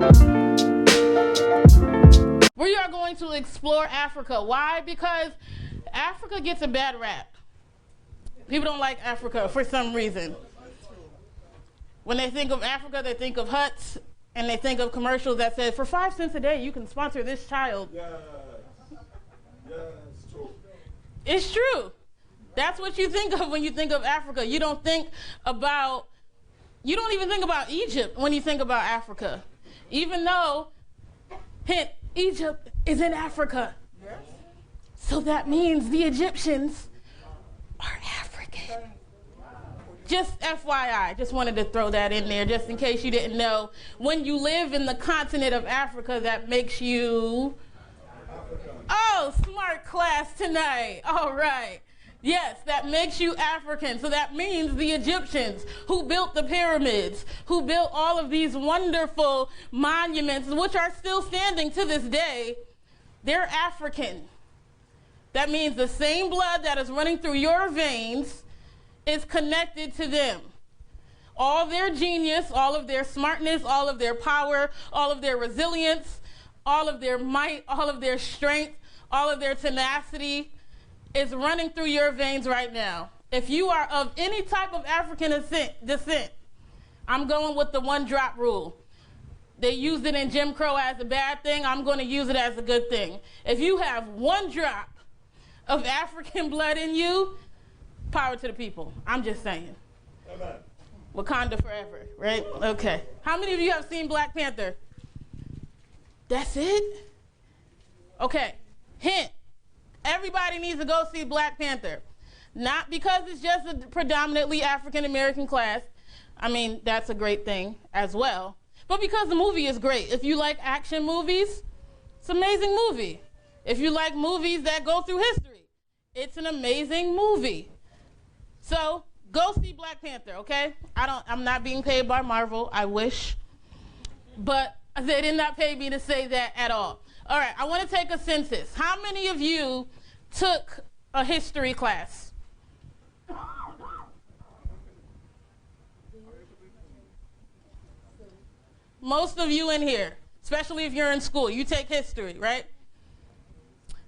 We are going to explore Africa. Why? Because Africa gets a bad rap. People don't like Africa for some reason. When they think of Africa, they think of huts, and they think of commercials that say, for 5 cents a day, you can sponsor this child. Yeah, it's true. It's true. That's what you think of when you think of Africa. You don't even think about Egypt when you think about Africa. Even though, hint, Egypt is in Africa. Yes. So that means the Egyptians are African. Just FYI, just wanted to throw that in there just in case you didn't know. When you live in the continent of Africa, that makes you... Oh, smart class tonight. All right. Yes, that makes you African. So that means the Egyptians who built the pyramids, who built all of these wonderful monuments, which are still standing to this day, they're African. That means the same blood that is running through your veins is connected to them. All their genius, all of their smartness, all of their power, all of their resilience, all of their might, all of their strength, all of their tenacity is running through your veins right now. If you are of any type of African descent, I'm going with the 1-drop rule. They used it in Jim Crow as a bad thing. I'm going to use it as a good thing. If you have 1 drop of African blood in you, power to the people. I'm just saying. Amen. Wakanda forever, right? Okay. How many of you have seen Black Panther? That's it? Okay. Hint. Everybody needs to go see Black Panther. Not because it's just a predominantly African American class. I mean, that's a great thing as well. But because the movie is great. If you like action movies, it's an amazing movie. If you like movies that go through history, it's an amazing movie. So go see Black Panther, okay? I'm not being paid by Marvel, I wish. But they did not pay me to say that at all. All right, I want to take a census. How many of you took a history class? Most of you in here, especially if you're in school, you take history, right?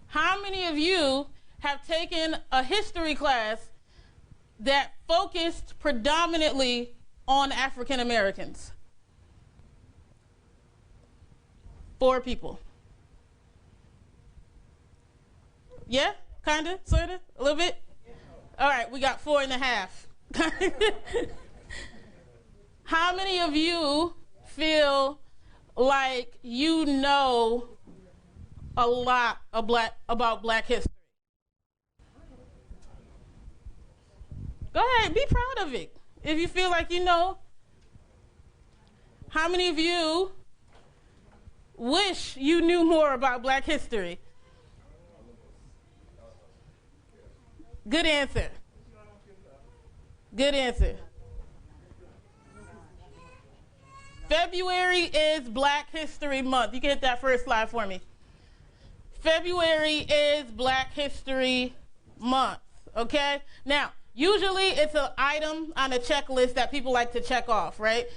How many of you have taken a history class that focused predominantly on African Americans? 4 people. Yeah? Kinda? Sorta? A little bit? All right, we got 4.5. How many of you feel like you know a lot of about Black history? Go ahead, be proud of it. If you feel like you know. How many of you wish you knew more about Black history? Good answer. Good answer. February is Black History Month. You can hit that first slide for me. February is Black History Month, okay? Now, usually it's an item on a checklist that people like to check off, right?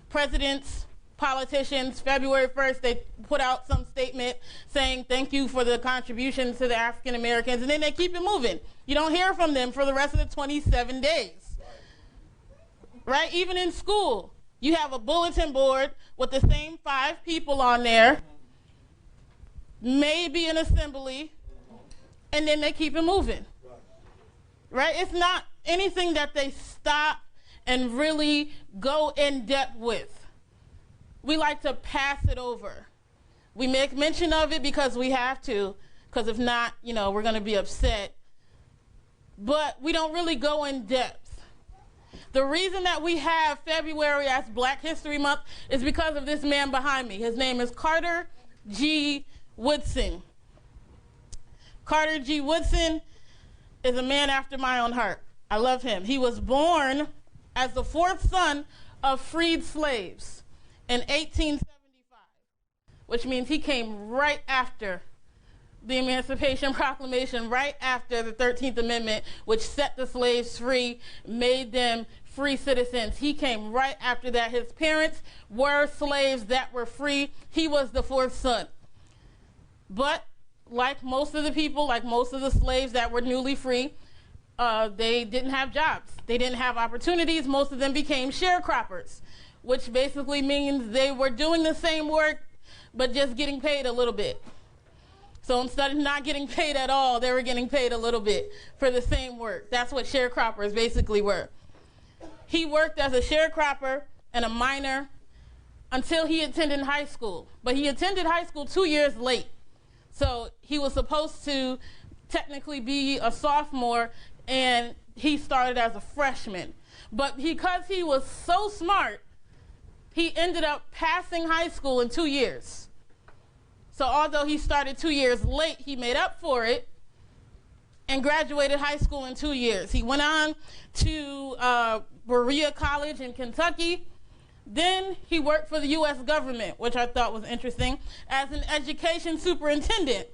Presidents, politicians, February 1st, they put out some statement saying thank you for the contributions to the African Americans, and then they keep it moving. You don't hear from them for the rest of the 27 days, right? Even in school, you have a bulletin board with the same 5 people on there, maybe an assembly, and then they keep it moving, right? It's not anything that they stop and really go in depth with. We like to pass it over. We make mention of it because we have to, because if not, we're going to be upset. But we don't really go in depth. The reason that we have February as Black History Month is because of this man behind me. His name is Carter G. Woodson. Carter G. Woodson is a man after my own heart. I love him. He was born as the 4th son of freed slaves in 1875, which means he came right after the Emancipation Proclamation, right after the 13th Amendment, which set the slaves free, made them free citizens. He came right after that. His parents were slaves that were free. He was the fourth son. But like most of the people, like most of the slaves that were newly free, they didn't have jobs. They didn't have opportunities. Most of them became sharecroppers, which basically means they were doing the same work, but just getting paid a little bit. So instead of not getting paid at all, they were getting paid a little bit for the same work. That's what sharecroppers basically were. He worked as a sharecropper and a miner until he attended high school. But he attended high school 2 years late. So he was supposed to technically be a sophomore, and he started as a freshman. But because he was so smart, he ended up passing high school in 2 years. So although he started 2 years late, he made up for it and graduated high school in 2 years. He went on to Berea College in Kentucky. Then he worked for the U.S. government, which I thought was interesting, as an education superintendent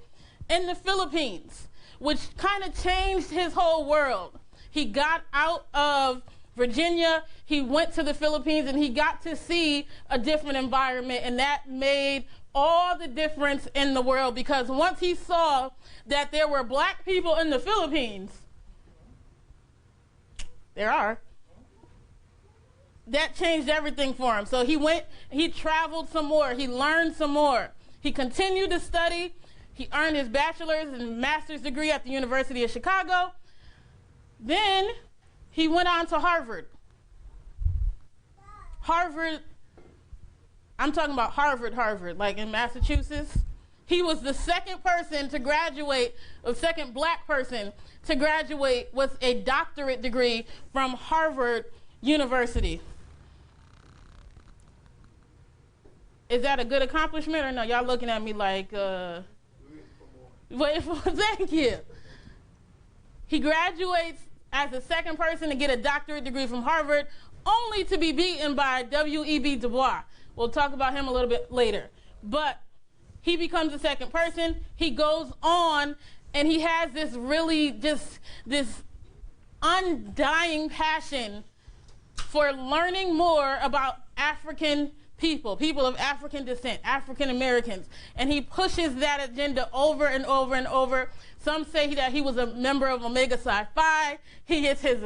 in the Philippines, which kind of changed his whole world. He got out of Virginia, he went to the Philippines, and he got to see a different environment, and that made all the difference in the world, because once he saw that there were black people in the Philippines, that changed everything for him. So he went, he traveled some more, he learned some more. He continued to study. He earned his bachelor's and master's degree at the University of Chicago. Then he went on to Harvard. I'm talking about Harvard, like in Massachusetts. He was the second person to graduate, or second black person to graduate with a doctorate degree from Harvard University. Is that a good accomplishment or no? Y'all looking at me like, wait, thank you. He graduates as the second person to get a doctorate degree from Harvard, only to be beaten by W.E.B. Du Bois. We'll talk about him a little bit later. But he becomes the second person. He goes on, and he has this really just this undying passion for learning more about African people, people of African descent, African Americans. And he pushes that agenda over and over and over. Some say that he was a member of Omega Psi Phi. He gets his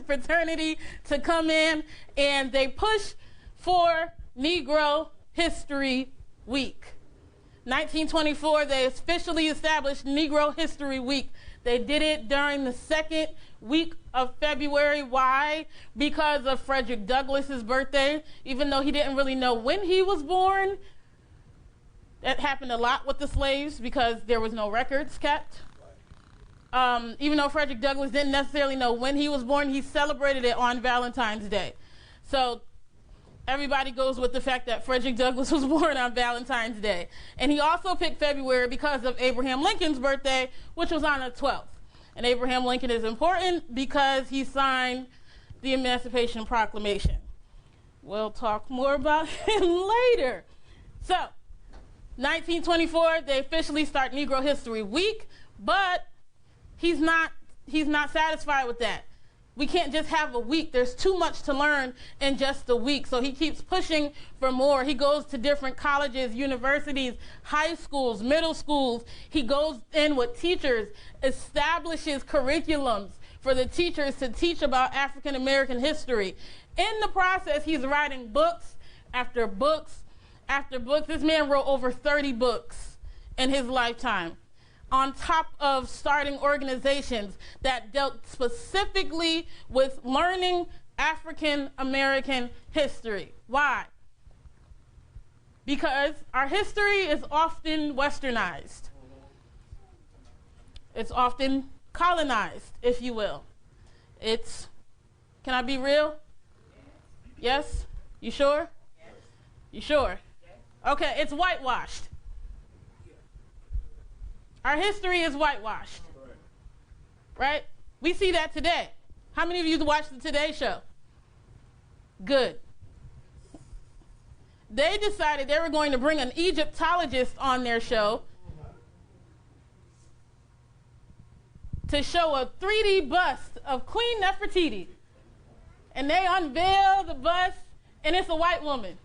fraternity to come in, and they push for Negro History Week. 1924, they officially established Negro History Week. They did it during the second week of February. Why? Because of Frederick Douglass's birthday. Even though he didn't really know when he was born, that happened a lot with the slaves because there was no records kept. Even though Frederick Douglass didn't necessarily know when he was born, he celebrated it on Valentine's Day. So everybody goes with the fact that Frederick Douglass was born on Valentine's Day. And he also picked February because of Abraham Lincoln's birthday, which was on the 12th. And Abraham Lincoln is important because he signed the Emancipation Proclamation. We'll talk more about him later. So, 1924, they officially start Negro History Week, but he's not satisfied with that. We can't just have a week. There's too much to learn in just a week. So he keeps pushing for more. He goes to different colleges, universities, high schools, middle schools. He goes in with teachers, establishes curriculums for the teachers to teach about African American history. In the process, he's writing books after books after books. This man wrote over 30 books in his lifetime, on top of starting organizations that dealt specifically with learning African American history. Why? Because our history is often westernized. It's often colonized, if you will. Can I be real? Yes? You sure? You sure? Okay, it's whitewashed. Our history is whitewashed, right? We see that today. How many of you watched the Today Show? Good. They decided they were going to bring an Egyptologist on their show to show a 3D bust of Queen Nefertiti. and they unveil the bust, and it's a white woman.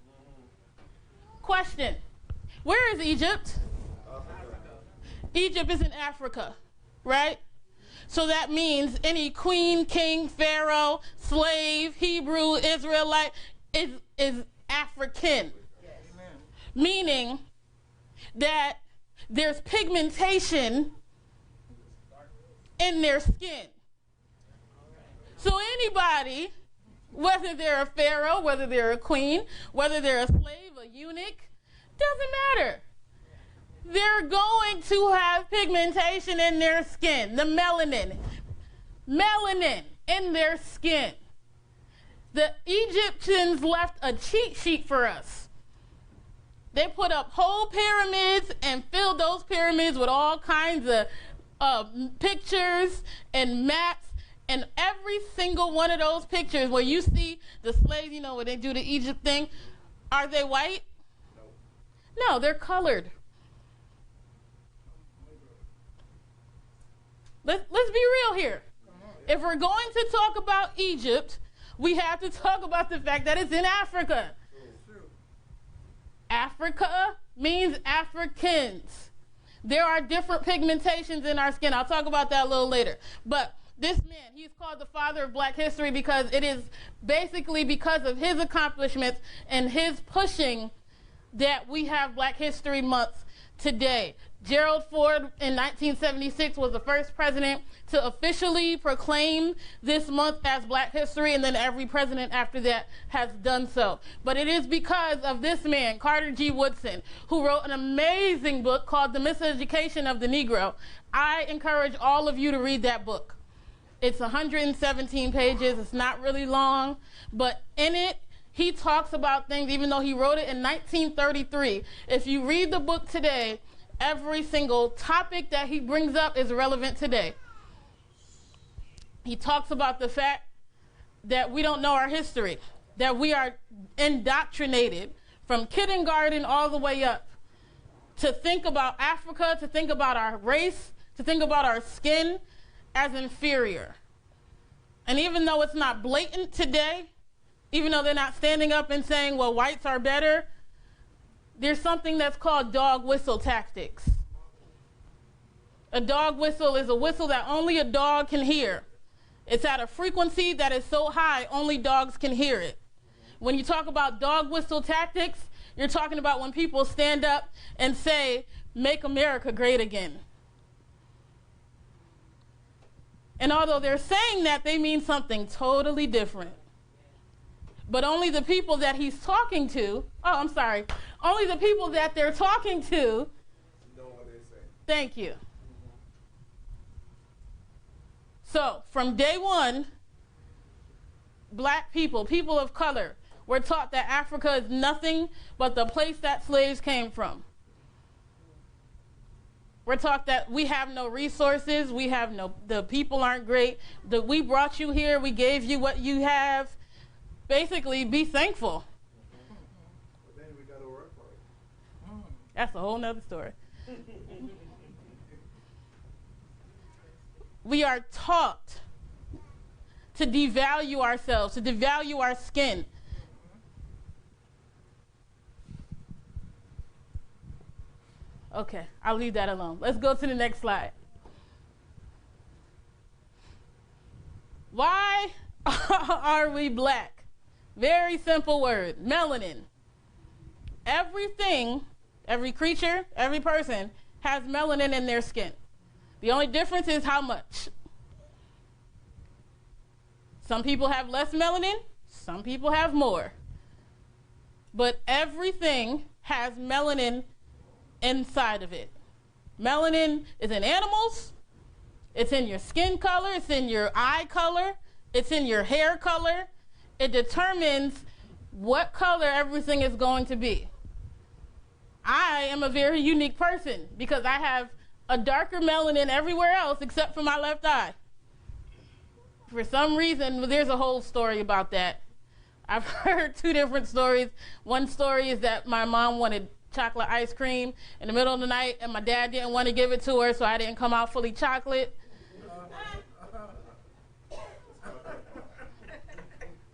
Question, where is Egypt? Egypt is in Africa, right? So that means any queen, king, pharaoh, slave, Hebrew, Israelite is African. Yes. Meaning that there's pigmentation in their skin. So anybody, whether they're a pharaoh, whether they're a queen, whether they're a slave, a eunuch, doesn't matter. They're going to have pigmentation in their skin, the melanin in their skin. The Egyptians left a cheat sheet for us. They put up whole pyramids and filled those pyramids with all kinds of pictures and maps. And every single one of those pictures where you see the slaves, you know, where they do the Egypt thing, are they white? No, they're colored. Let's be real here. If we're going to talk about Egypt, we have to talk about the fact that it's in Africa. Africa means Africans. There are different pigmentations in our skin. I'll talk about that a little later. But this man, he's called the father of black history because it is basically because of his accomplishments and his pushing that we have Black History Month today. Gerald Ford in 1976 was the first president to officially proclaim this month as Black History, and then every president after that has done so. But it is because of this man, Carter G. Woodson, who wrote an amazing book called The Miseducation of the Negro. I encourage all of you to read that book. It's 117 pages. It's not really long, but in it, he talks about things, even though he wrote it in 1933. If you read the book today, every single topic that he brings up is relevant today. He talks about the fact that we don't know our history, that we are indoctrinated from kindergarten all the way up to think about Africa, to think about our race, to think about our skin as inferior. And even though it's not blatant today, even though they're not standing up and saying, well, whites are better, there's something that's called dog whistle tactics. A dog whistle is a whistle that only a dog can hear. It's at a frequency that is so high, only dogs can hear it. When you talk about dog whistle tactics, you're talking about when people stand up and say, make America great again. And although they're saying that, they mean something totally different. But only the people that he's talking to, only the people that they're talking to know what they're saying. Thank you. So, from day one, black people, people of color, were taught that Africa is nothing but the place that slaves came from. We're taught that we have no resources, the people aren't great, we brought you here, we gave you what you have. Basically, be thankful. But then we got to work for it. That's a whole nother story. We are taught to devalue ourselves, to devalue our skin. Okay, I'll leave that alone. Let's go to the next slide. Why are we black? Very simple word, melanin. Everything, every creature, every person has melanin in their skin. The only difference is how much. Some people have less melanin, some people have more. But everything has melanin inside of it. Melanin is in animals, it's in your skin color, it's in your eye color, it's in your hair color. It determines what color everything is going to be. I am a very unique person because I have a darker melanin everywhere else except for my left eye. For some reason, there's a whole story about that. I've heard two different stories. One story is that my mom wanted chocolate ice cream in the middle of the night and my dad didn't want to give it to her, so I didn't come out fully chocolate.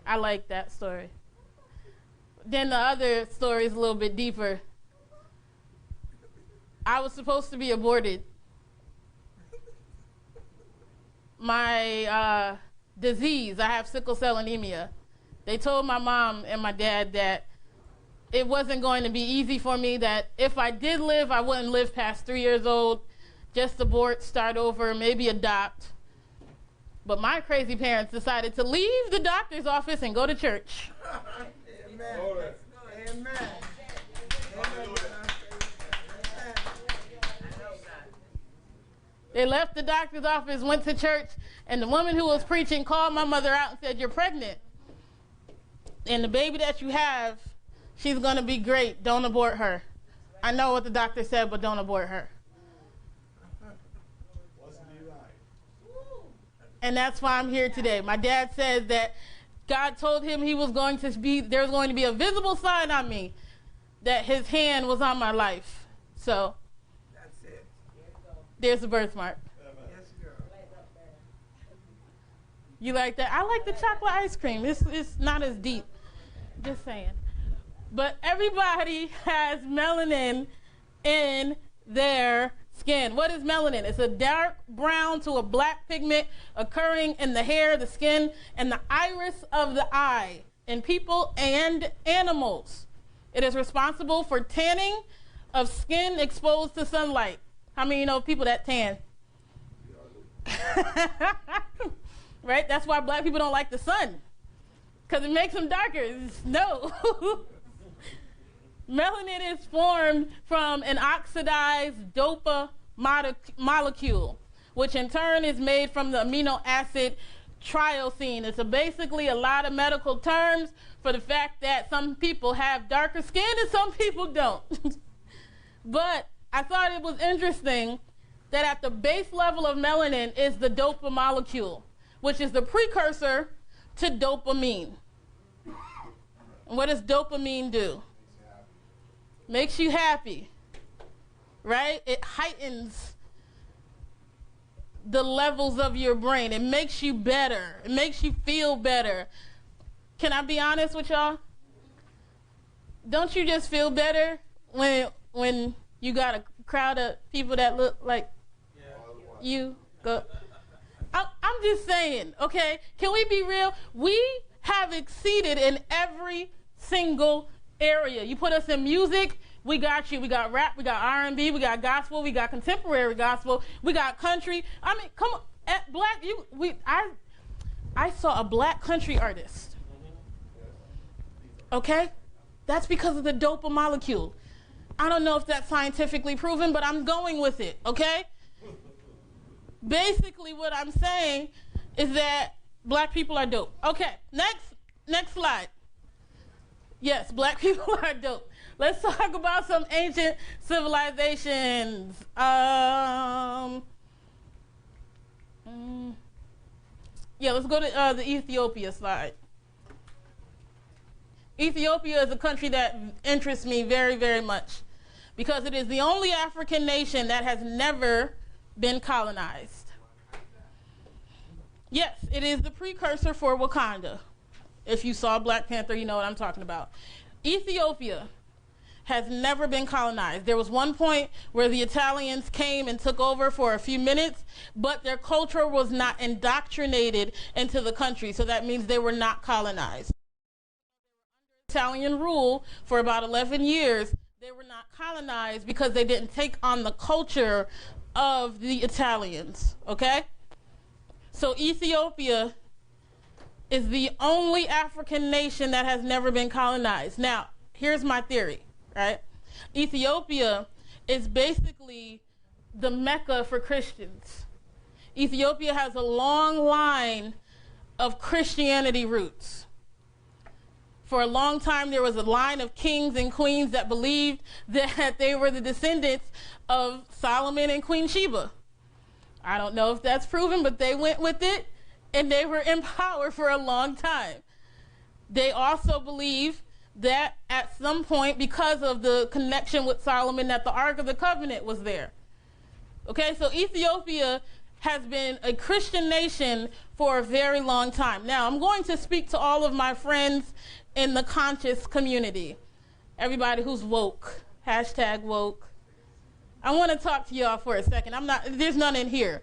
I like that story. Then the other story is a little bit deeper. I was supposed to be aborted. My disease, I have sickle cell anemia. They told my mom and my dad that it wasn't going to be easy for me, that if I did live, I wouldn't live past 3 years old. Just abort, start over, maybe adopt. But my crazy parents decided to leave the doctor's office and go to church. Amen. Amen. They left the doctor's office, went to church, and the woman who was preaching called my mother out and said, "You're pregnant. And the baby that you have, she's going to be great. Don't abort her." I know what the doctor said, but don't abort her. And that's why I'm here today. My dad says that God told him there was going to be a visible sign on me that his hand was on my life. So That's it. there's the birthmark. Yes, girl. You like that? I like the chocolate ice cream. It's not as deep. Just saying. But everybody has melanin in their skin. What is melanin? It's a dark brown to a black pigment occurring in the hair, the skin, and the iris of the eye in people and animals. It is responsible for tanning of skin exposed to sunlight. How many know people that tan? Right? That's why black people don't like the sun, because it makes them darker. No. Melanin is formed from an oxidized dopa molecule, which in turn is made from the amino acid triosine. It's basically a lot of medical terms for the fact that some people have darker skin and some people don't. But I thought it was interesting that at the base level of melanin is the dopa molecule, which is the precursor to dopamine. And what does dopamine do? Makes you happy, right? It heightens the levels of your brain. It makes you better. It makes you feel better. Can I be honest with y'all? Don't you just feel better when you got a crowd of people that look like you? Go. I'm just saying, okay? Can we be real? We have exceeded in every single area. You put us in music, we got you. We got rap, we got R&B, we got gospel, we got contemporary gospel, we got country. I mean, come on, I saw a black country artist. Okay? That's because of the dopa molecule. I don't know if that's scientifically proven, but I'm going with it, okay? Basically what I'm saying is that black people are dope. Okay, next slide. Yes, black people are dope. Let's talk about some ancient civilizations. Yeah, let's go to the Ethiopia slide. Ethiopia is a country that interests me very, very much because it is the only African nation that has never been colonized. Yes, it is the precursor for Wakanda. If you saw Black Panther, you know what I'm talking about. Ethiopia has never been colonized. There was one point where the Italians came and took over for a few minutes, but their culture was not indoctrinated into the country, so that means they were not colonized. Italian rule for about 11 years, they were not colonized because they didn't take on the culture of the Italians, okay? So Ethiopia is the only African nation that has never been colonized. Now, here's my theory, right? Ethiopia is basically the Mecca for Christians. Ethiopia has a long line of Christianity roots. For a long time, there was a line of kings and queens that believed that they were the descendants of Solomon and Queen Sheba. I don't know if that's proven, but they went with it, and they were in power for a long time. They also believe that at some point, because of the connection with Solomon, that the Ark of the Covenant was there. Okay, so Ethiopia has been a Christian nation for a very long time. Now, I'm going to speak to all of my friends in the conscious community. Everybody who's woke, hashtag woke. I want to talk to y'all for a second. There's none in here,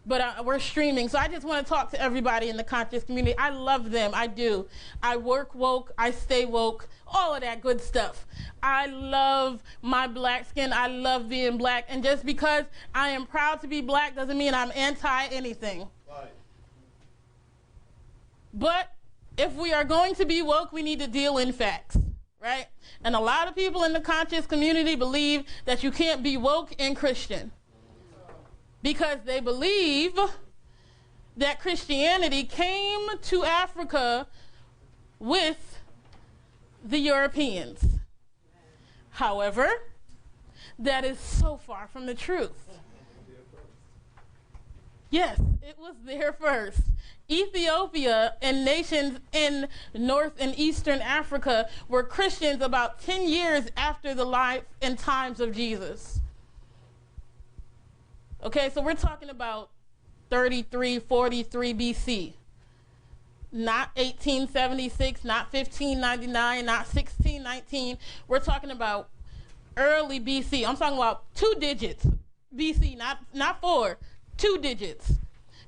but we're streaming. So I just want to talk to everybody in the conscious community. I love them, I do. I work woke, I stay woke, all of that good stuff. I love my black skin, I love being black, and just because I am proud to be black doesn't mean I'm anti-anything. Right. But if we are going to be woke, we need to deal in facts. Right? And a lot of people in the conscious community believe that you can't be woke and Christian because they believe that Christianity came to Africa with the Europeans. However, that is so far from the truth. Yes, it was there first. Ethiopia and nations in North and Eastern Africa were Christians about 10 years after the life and times of Jesus. Okay, so we're talking about 3343 BC. Not 1876, not 1599, not 1619. We're talking about early BC. I'm talking about 2 digits BC, not 4, 2 digits.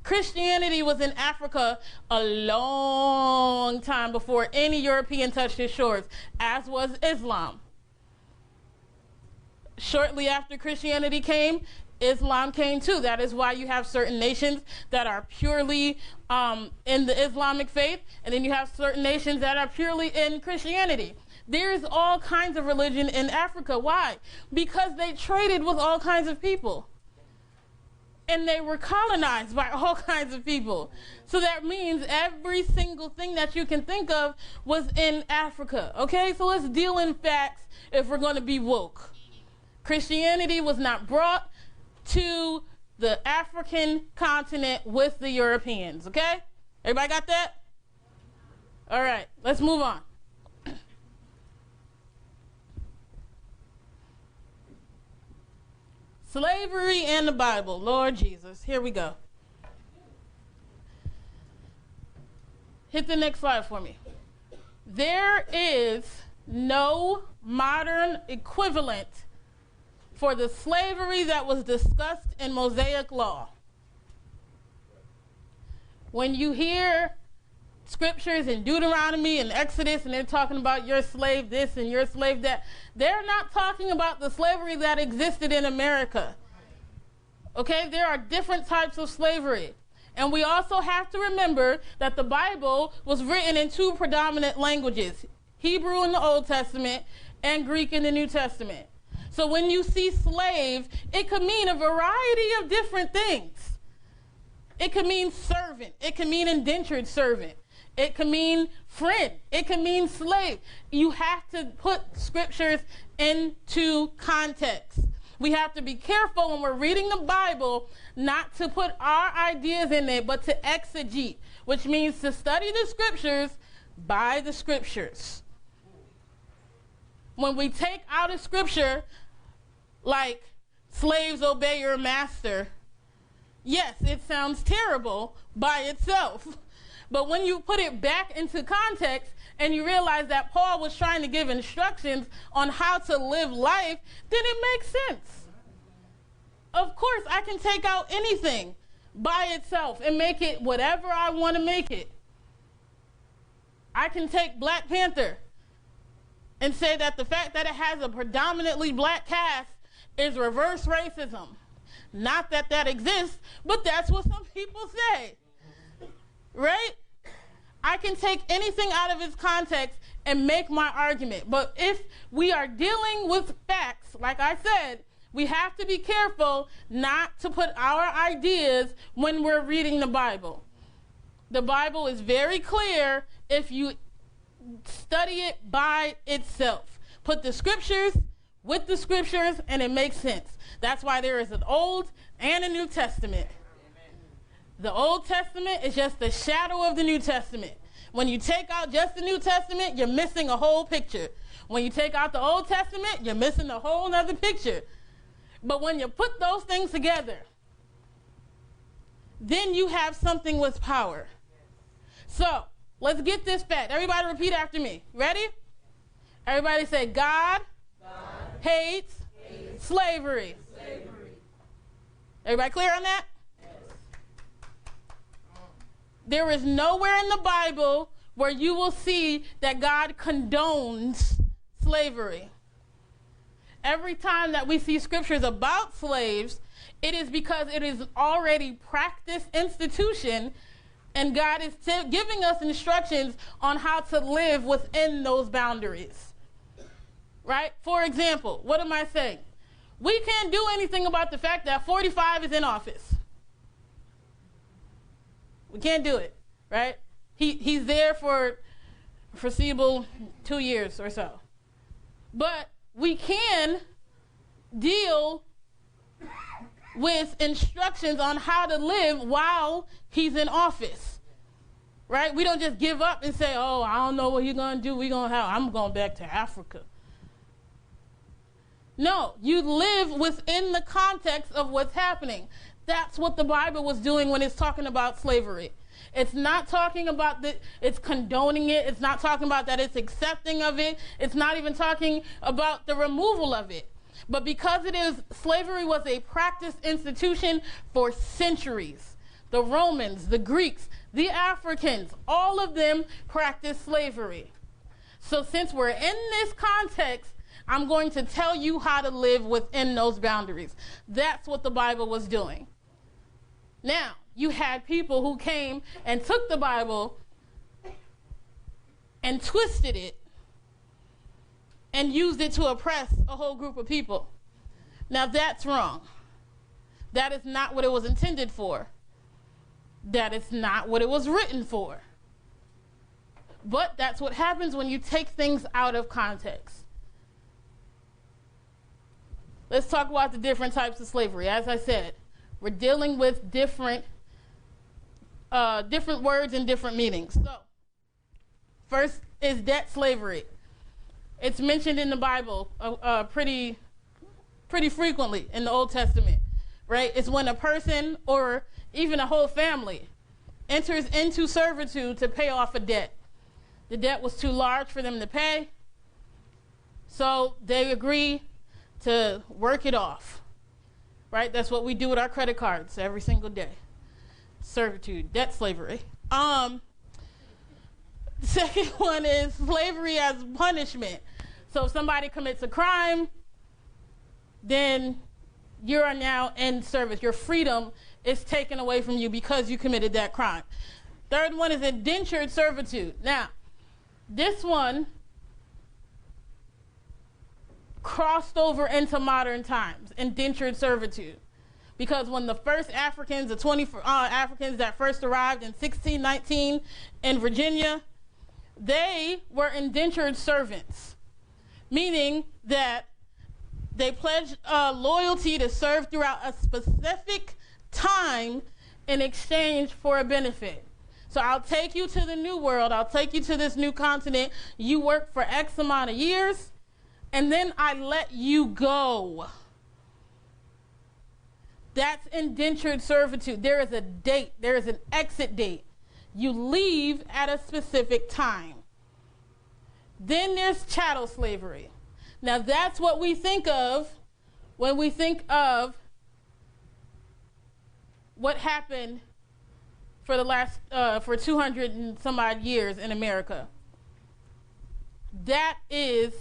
Christianity was in Africa a long time before any European touched its shores, as was Islam. Shortly after Christianity came, Islam came too. That is why you have certain nations that are purely in the Islamic faith, and then you have certain nations that are purely in Christianity. There's all kinds of religion in Africa. Why? Because they traded with all kinds of people. And they were colonized by all kinds of people. So that means every single thing that you can think of was in Africa. Okay, so let's deal in facts if we're going to be woke. Christianity was not brought to the African continent with the Europeans. Okay, everybody got that? All right, let's move on. Slavery and the Bible. Lord Jesus. Here we go. Hit the next slide for me. There is no modern equivalent for the slavery that was discussed in Mosaic law. When you hear scriptures in Deuteronomy and Exodus and they're talking about your slave this and your slave that, they're not talking about the slavery that existed in America. Okay, there are different types of slavery. And we also have to remember that the Bible was written in 2 predominant languages, Hebrew in the Old Testament and Greek in the New Testament. So when you see slave, it could mean a variety of different things. It could mean servant. It could mean indentured servant. It can mean friend. It can mean slave. You have to put scriptures into context. We have to be careful when we're reading the Bible not to put our ideas in it, but to exegete, which means to study the scriptures by the scriptures. When we take out a scripture like slaves obey your master, yes, it sounds terrible by itself. But when you put it back into context and you realize that Paul was trying to give instructions on how to live life, then it makes sense. Of course, I can take out anything by itself and make it whatever I want to make it. I can take Black Panther and say that the fact that it has a predominantly black cast is reverse racism. Not that that exists, but that's what some people say. Right? I can take anything out of its context and make my argument. But if we are dealing with facts, like I said, we have to be careful not to put our ideas when we're reading the Bible. The Bible is very clear if you study it by itself. Put the scriptures with the scriptures and it makes sense. That's why there is an Old and a New Testament. The Old Testament is just the shadow of the New Testament. When you take out just the New Testament, you're missing a whole picture. When you take out the Old Testament, you're missing a whole other picture. But when you put those things together, then you have something with power. So let's get this fact. Everybody repeat after me. Ready? Everybody say, God hates slavery. Everybody clear on that? There is nowhere in the Bible where you will see that God condones slavery. Every time that we see scriptures about slaves, it is because it is already practiced institution, and God is giving us instructions on how to live within those boundaries. Right? For example, what am I saying? We can't do anything about the fact that 45 is in office. We can't do it, right? He's there for foreseeable 2 years or so. But we can deal with instructions on how to live while he's in office, right? We don't just give up and say, oh, I don't know what he's going to do. I'm going back to Africa. No, you live within the context of what's happening. That's what the Bible was doing when it's talking about slavery. It's not talking about that it's condoning it. It's not talking about that it's accepting of it. It's not even talking about the removal of it. But because slavery was a practiced institution for centuries. The Romans, the Greeks, the Africans, all of them practiced slavery. So since we're in this context, I'm going to tell you how to live within those boundaries. That's what the Bible was doing. Now, you had people who came and took the Bible and twisted it and used it to oppress a whole group of people. Now, that's wrong. That is not what it was intended for. That is not what it was written for. But that's what happens when you take things out of context. Let's talk about the different types of slavery. As I said, we're dealing with different words and different meanings. So, first is debt slavery. It's mentioned in the Bible pretty frequently in the Old Testament, right? It's when a person or even a whole family enters into servitude to pay off a debt. The debt was too large for them to pay, so they agree to work it off, right? That's what we do with our credit cards every single day. Servitude, debt slavery. The second one is slavery as punishment. So if somebody commits a crime, then you are now in service. Your freedom is taken away from you because you committed that crime. Third one is indentured servitude. Now, this one crossed over into modern times, indentured servitude. Because when the first Africans, Africans that first arrived in 1619 in Virginia, they were indentured servants, meaning that they pledged loyalty to serve throughout a specific time in exchange for a benefit. So I'll take you to the new world, I'll take you to this new continent, you work for X amount of years, and then I let you go. That's indentured servitude. There is a date, there is an exit date. You leave at a specific time. Then there's chattel slavery. Now that's what we think of when we think of what happened for the last, for 200 and some odd years in America. That is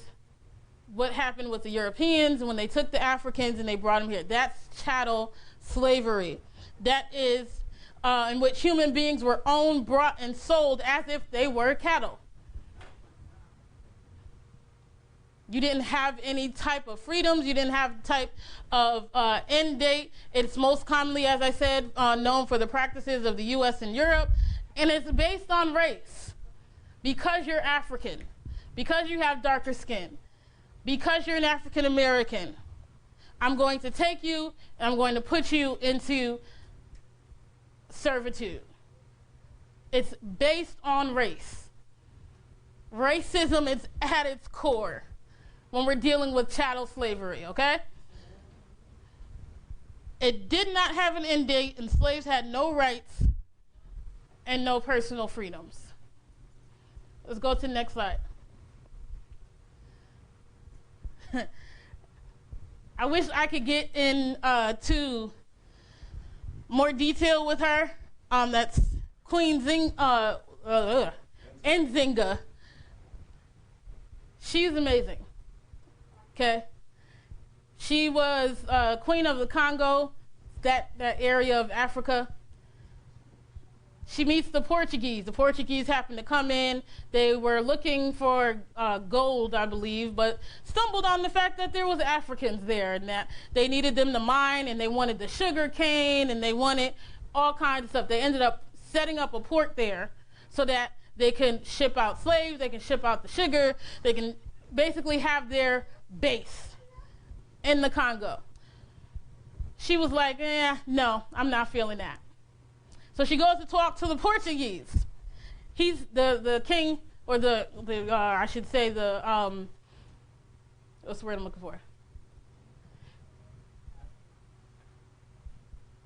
what happened with the Europeans when they took the Africans and they brought them here. That's chattel slavery. That is in which human beings were owned, brought, and sold as if they were cattle. You didn't have any type of freedoms. You didn't have type of end date. It's most commonly, as I said, known for the practices of the U.S. and Europe. And it's based on race. Because you're African, because you have darker skin, because you're an African American, I'm going to take you and I'm going to put you into servitude. It's based on race. Racism is at its core when we're dealing with chattel slavery, okay? It did not have an end date, and slaves had no rights and no personal freedoms. Let's go to the next slide. I wish I could get into more detail with her. That's Queen Nzinga. She's amazing. Okay. She was queen of the Congo, that area of Africa. She meets the Portuguese. The Portuguese happened to come in. They were looking for gold, I believe, but stumbled on the fact that there was Africans there and that they needed them to mine, and they wanted the sugar cane, and they wanted all kinds of stuff. They ended up setting up a port there so that they can ship out slaves, they can ship out the sugar, they can basically have their base in the Congo. She was like, no, I'm not feeling that. So she goes to talk to the Portuguese. He's the king, or I should say what's the word I'm looking for?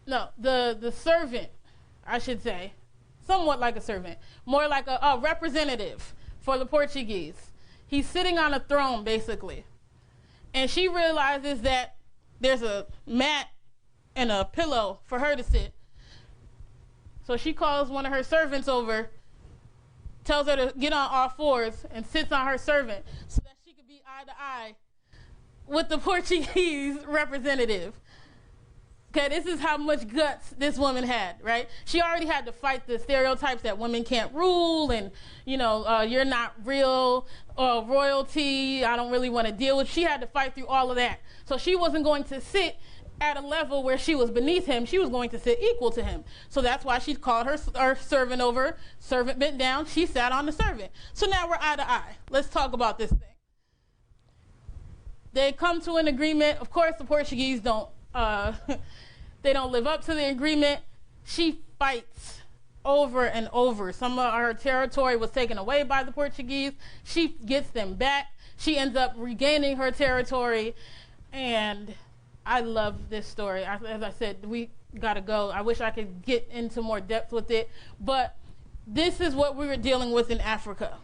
No, the servant, I should say. Somewhat like a servant. More like a representative for the Portuguese. He's sitting on a throne, basically. And she realizes that there's a mat and a pillow for her to sit. So she calls one of her servants over, tells her to get on all fours, and sits on her servant so that she could be eye to eye with the Portuguese representative. Okay, this is how much guts this woman had, right? She already had to fight the stereotypes that women can't rule, and, you're not real royalty, I don't really want to deal with. She had to fight through all of that. So she wasn't going to sit at a level where she was beneath him. She was going to sit equal to him. So that's why she called her servant over. Servant bent down. She sat on the servant. So now we're eye to eye. Let's talk about this thing. They come to an agreement. Of course, the Portuguese don't they don't live up to the agreement. She fights over and over. Some of her territory was taken away by the Portuguese. She gets them back. She ends up regaining her territory. And I love this story. As I said, we gotta go. I wish I could get into more depth with it, but this is what we were dealing with in Africa.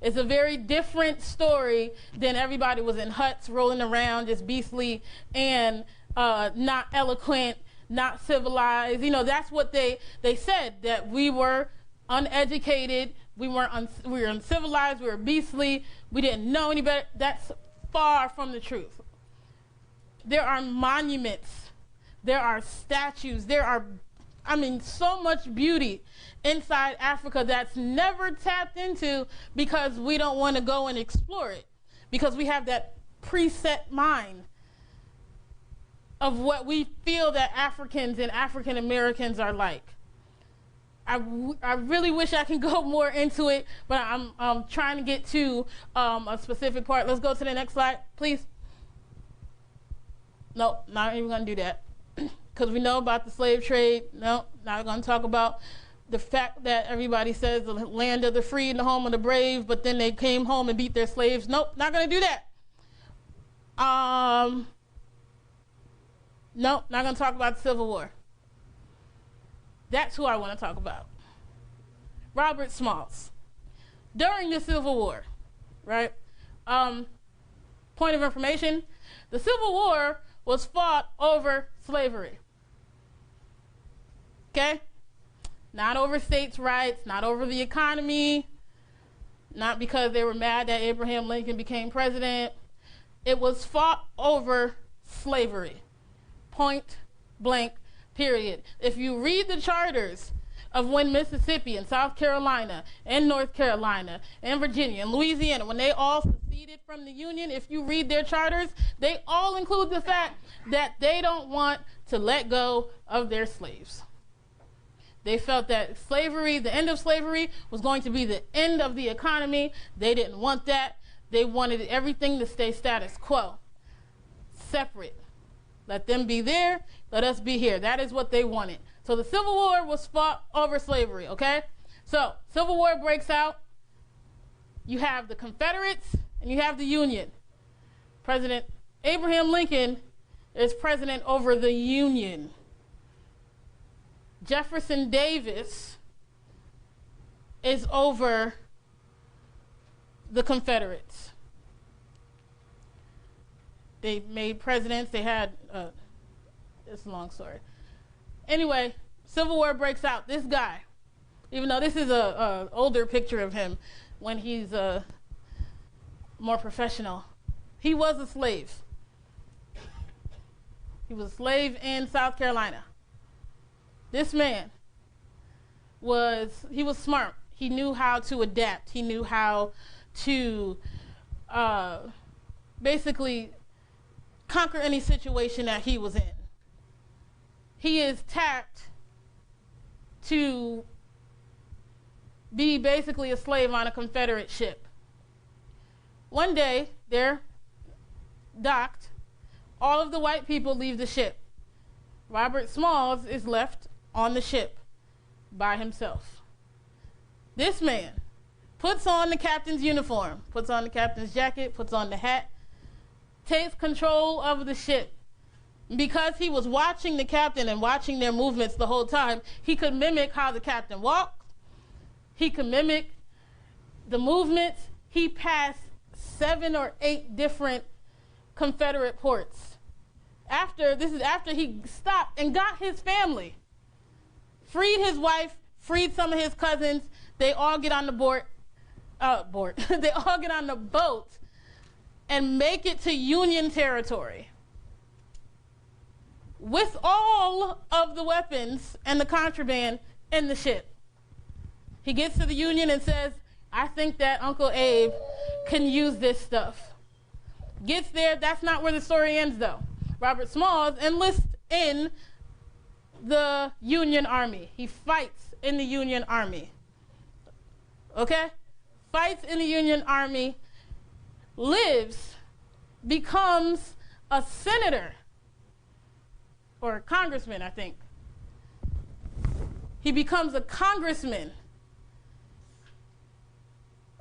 It's a very different story than everybody was in huts rolling around just beastly and not eloquent, not civilized. That's what they said, that we were uneducated, we were uncivilized, we were beastly, we didn't know any better. That's far from the truth. There are monuments, there are statues, there are, so much beauty inside Africa that's never tapped into because we don't want to go and explore it, because we have that preset mind of what we feel that Africans and African Americans are like. I really wish I can go more into it, but I'm trying to get to a specific part. Let's go to the next slide, please. No, not even going to do that. Because we know about the slave trade. No, not going to talk about the fact that everybody says the land of the free and the home of the brave, but then they came home and beat their slaves. Nope, not going to do that. Nope, not going to talk about the Civil War. That's who I want to talk about. Robert Smalls. During the Civil War, right? Point of information, the Civil War was fought over slavery. Okay? Not over states' rights, not over the economy, not because they were mad that Abraham Lincoln became president. It was fought over slavery. Point blank, period. If you read the charters of when Mississippi and South Carolina and North Carolina and Virginia and Louisiana, when they all seceded from the Union, if you read their charters, they all include the fact that they don't want to let go of their slaves. They felt that slavery, the end of slavery, was going to be the end of the economy. They didn't want that. They wanted everything to stay status quo, separate. Let them be there, let us be here. That is what they wanted. So the Civil War was fought over slavery, okay? So Civil War breaks out. You have the Confederates and you have the Union. President Abraham Lincoln is president over the Union. Jefferson Davis is over the Confederates. They made presidents. They had, it's a long story. Anyway, Civil War breaks out. This guy, even though this is a older picture of him when he's more professional, he was a slave. He was a slave in South Carolina. This man was smart. He knew how to adapt. He knew how to basically conquer any situation that he was in. He is tapped to be basically a slave on a Confederate ship. One day, they're docked. All of the white people leave the ship. Robert Smalls is left on the ship by himself. This man puts on the captain's uniform, puts on the captain's jacket, puts on the hat, takes control of the ship. Because he was watching the captain and watching their movements the whole time, he could mimic how the captain walked. He could mimic the movements. He passed 7 or 8 different Confederate ports. This is after he stopped and got his family, freed his wife, freed some of his cousins. They all get on the they all get on the boat and make it to Union territory with all of the weapons and the contraband in the ship. He gets to the Union and says, I think that Uncle Abe can use this stuff. Gets there, that's not where the story ends though. Robert Smalls enlists in the Union Army. He fights in the Union Army. Okay? Fights in the Union Army, lives, becomes a senator, or a congressman, I think. He becomes a congressman.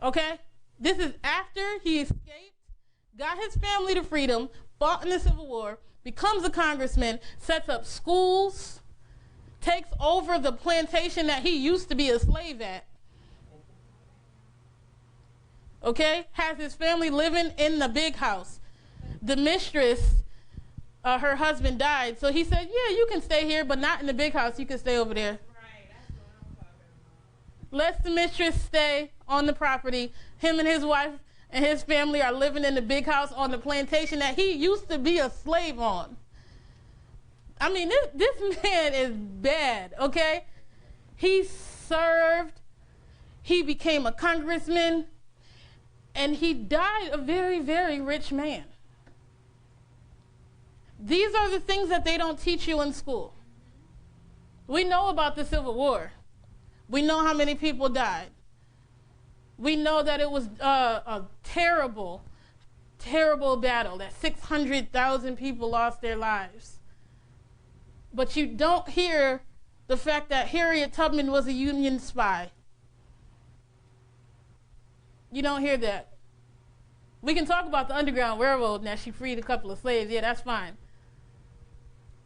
Okay? This is after he escaped, got his family to freedom, fought in the Civil War, becomes a congressman, sets up schools, takes over the plantation that he used to be a slave at. Okay? Has his family living in the big house. The mistress, her husband died, so he said, yeah, you can stay here, but not in the big house. You can stay over there. Right, that's what I'm talking about. Lets the mistress stay on the property. Him and his wife and his family are living in the big house on the plantation that he used to be a slave on. I mean, this man is bad, okay? He served, he became a congressman, and he died a very, very rich man. These are the things that they don't teach you in school. We know about the Civil War. We know how many people died. We know that it was a terrible, terrible battle, that 600,000 people lost their lives. But you don't hear the fact that Harriet Tubman was a Union spy. You don't hear that. We can talk about the Underground Railroad and that she freed a couple of slaves. Yeah, that's fine.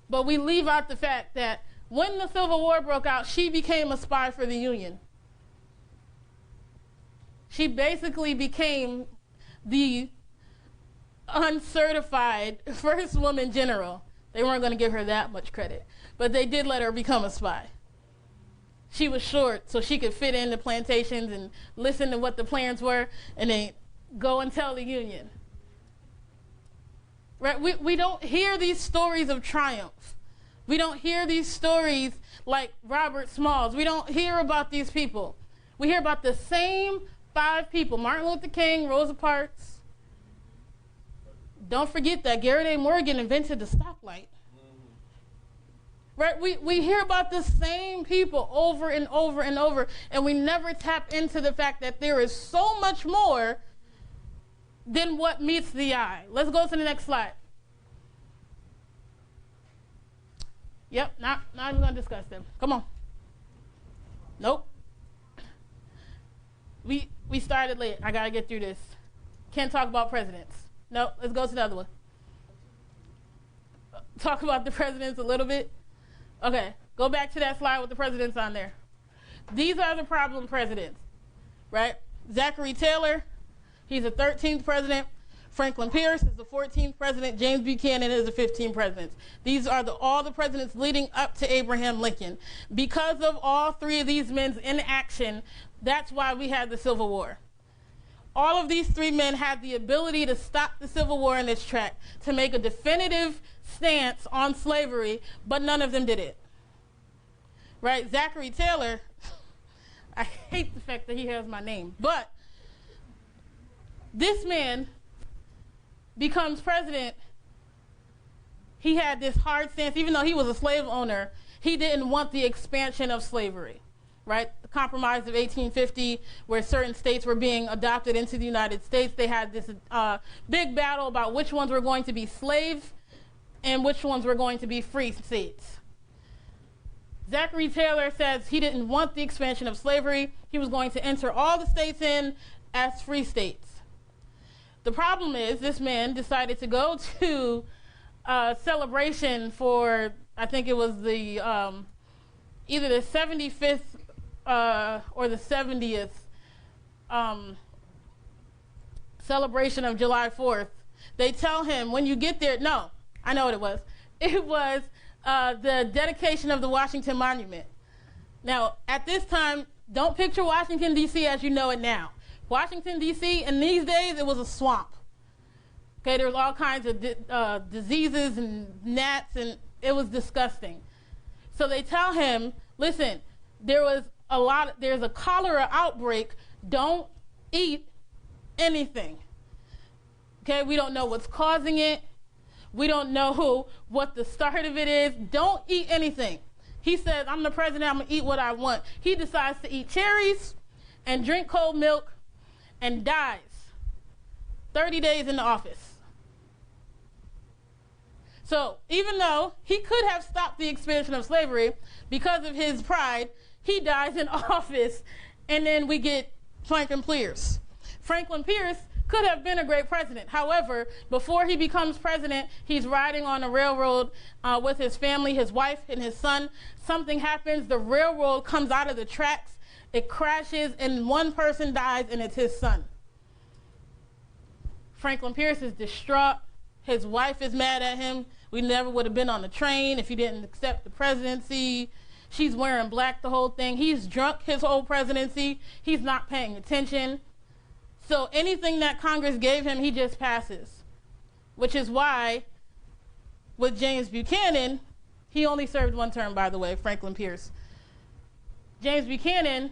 But we leave out the fact that when the Civil War broke out, she became a spy for the Union. She basically became the uncertified first woman general. They weren't going to give her that much credit, but they did let her become a spy. She was short, so she could fit in the plantations and listen to what the plans were, and then go and tell the Union. Right? We don't hear these stories of triumph. We don't hear these stories like Robert Smalls. We don't hear about these people. We hear about the same 5 people: Martin Luther King, Rosa Parks. Don't forget that Garrett A. Morgan invented the stoplight. Right? We hear about the same people over and over and over, and we never tap into the fact that there is so much more than what meets the eye. Let's go to the next slide. Yep, not even going to discuss them. Come on. Nope. We started late. I got to get through this. Can't talk about presidents. Nope, let's go to the other one. talk about the presidents a little bit? Okay, go back to that slide with the presidents on there. These are the problem presidents, right? Zachary Taylor, he's the 13th president. Franklin Pierce is the 14th president. James Buchanan is the 15th president. These are all the presidents leading up to Abraham Lincoln. Because of all three of these men's inaction, that's why we had the Civil War. All of these three men had the ability to stop the Civil War in its track, to make a definitive stance on slavery, but none of them did it. Right? Zachary Taylor, I hate the fact that he has my name, but this man becomes president. He had this hard stance. Even though he was a slave owner, he didn't want the expansion of slavery, right? The Compromise of 1850, where certain states were being adopted into the United States, they had this big battle about which ones were going to be slave and which ones were going to be free states. Zachary Taylor says he didn't want the expansion of slavery. He was going to enter all the states in as free states. The problem is this man decided to go to a celebration for, I think it was the either the 75th or the 70th celebration of July 4th. They tell him when you get there, no, I know what it was. It was the dedication of the Washington Monument. Now, at this time, don't picture Washington, D.C. as you know it now. Washington, D.C., in these days, it was a swamp. Okay, there was all kinds of diseases and gnats, and it was disgusting. So they tell him, listen, there's a cholera outbreak. Don't eat anything. Okay, we don't know what's causing it. We don't know what the start of it is. Don't eat anything. He says, I'm the president, I'm gonna eat what I want. He decides to eat cherries and drink cold milk and dies 30 days in the office. So even though he could have stopped the expansion of slavery, because of his pride, he dies in office, and then we get Franklin Pierce. Franklin Pierce could have been a great president. However, before he becomes president, he's riding on a railroad with his family, his wife and his son. Something happens, the railroad comes out of the tracks, it crashes, and one person dies, and it's his son. Franklin Pierce is distraught. His wife is mad at him. We never would have been on the train if he didn't accept the presidency. She's wearing black the whole thing. He's drunk his whole presidency. He's not paying attention. So anything that Congress gave him, he just passes. Which is why, with James Buchanan, he only served one term, by the way, Franklin Pierce. James Buchanan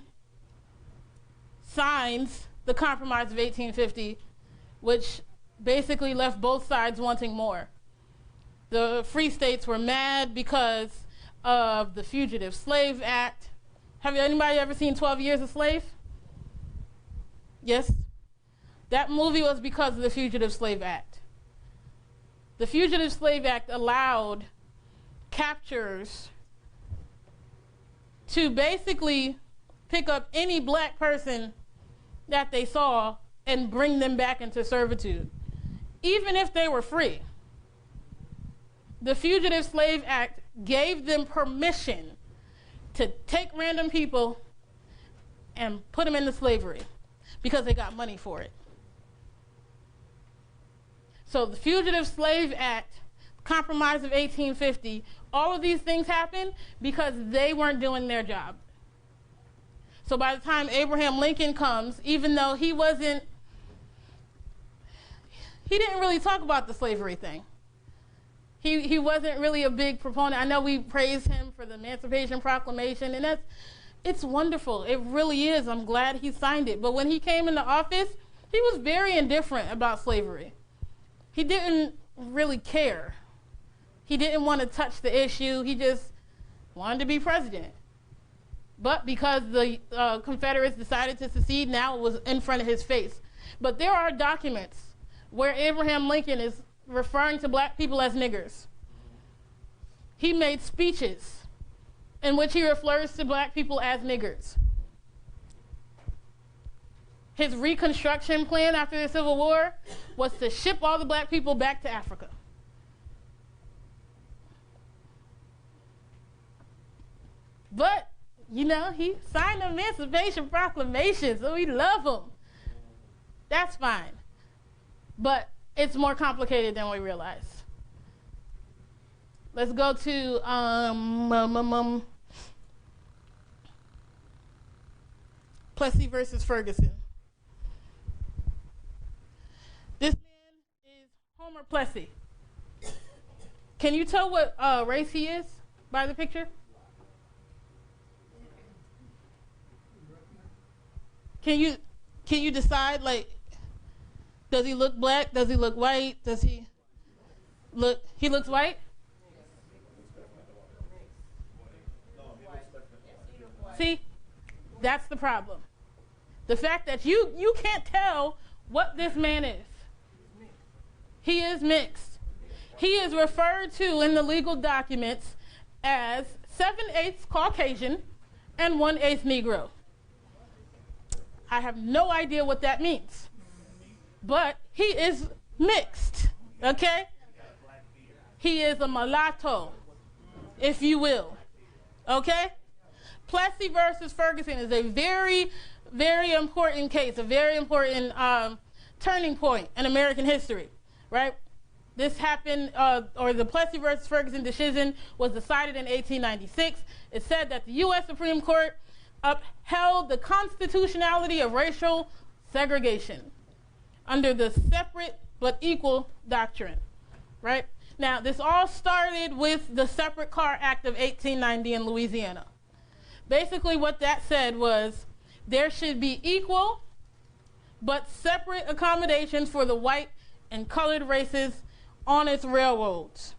signs the Compromise of 1850, which basically left both sides wanting more. The free states were mad because of the Fugitive Slave Act. Have anybody ever seen 12 Years a Slave? Yes? That movie was because of the Fugitive Slave Act. The Fugitive Slave Act allowed captors to basically pick up any black person that they saw and bring them back into servitude, even if they were free. The Fugitive Slave Act gave them permission to take random people and put them into slavery because they got money for it. So the Fugitive Slave Act, Compromise of 1850, all of these things happened because they weren't doing their job. So by the time Abraham Lincoln comes, even though he didn't really talk about the slavery thing. He wasn't really a big proponent. I know we praise him for the Emancipation Proclamation, and it's wonderful. It really is. I'm glad he signed it. But when he came into office, he was very indifferent about slavery. He didn't really care. He didn't want to touch the issue. He just wanted to be president. But because the Confederates decided to secede, now it was in front of his face. But there are documents where Abraham Lincoln is referring to black people as niggers. He made speeches in which he refers to black people as niggers. His Reconstruction plan after the Civil War was to ship all the black people back to Africa. You know, he signed the Emancipation Proclamation, so we love him. That's fine. But it's more complicated than we realize. Let's go to Plessy versus Ferguson. This man is Homer Plessy. Can you tell what race he is by the picture? Can you decide, like, does he look black? Does he look white? Does he looks white? See, that's the problem. The fact that you can't tell what this man is. He is mixed. He is referred to in the legal documents as 7/8 Caucasian and 1/8 Negro. I have no idea what that means, but he is mixed, okay? He is a mulatto, if you will, okay? Plessy versus Ferguson is a very, very important case, a very important turning point in American history, right? This happened, or the Plessy versus Ferguson decision was decided in 1896. It said that the U.S. Supreme Court upheld the constitutionality of racial segregation under the separate but equal doctrine, right? Now, this all started with the Separate Car Act of 1890 in Louisiana. Basically, what that said was there should be equal but separate accommodations for the white and colored races on its railroads.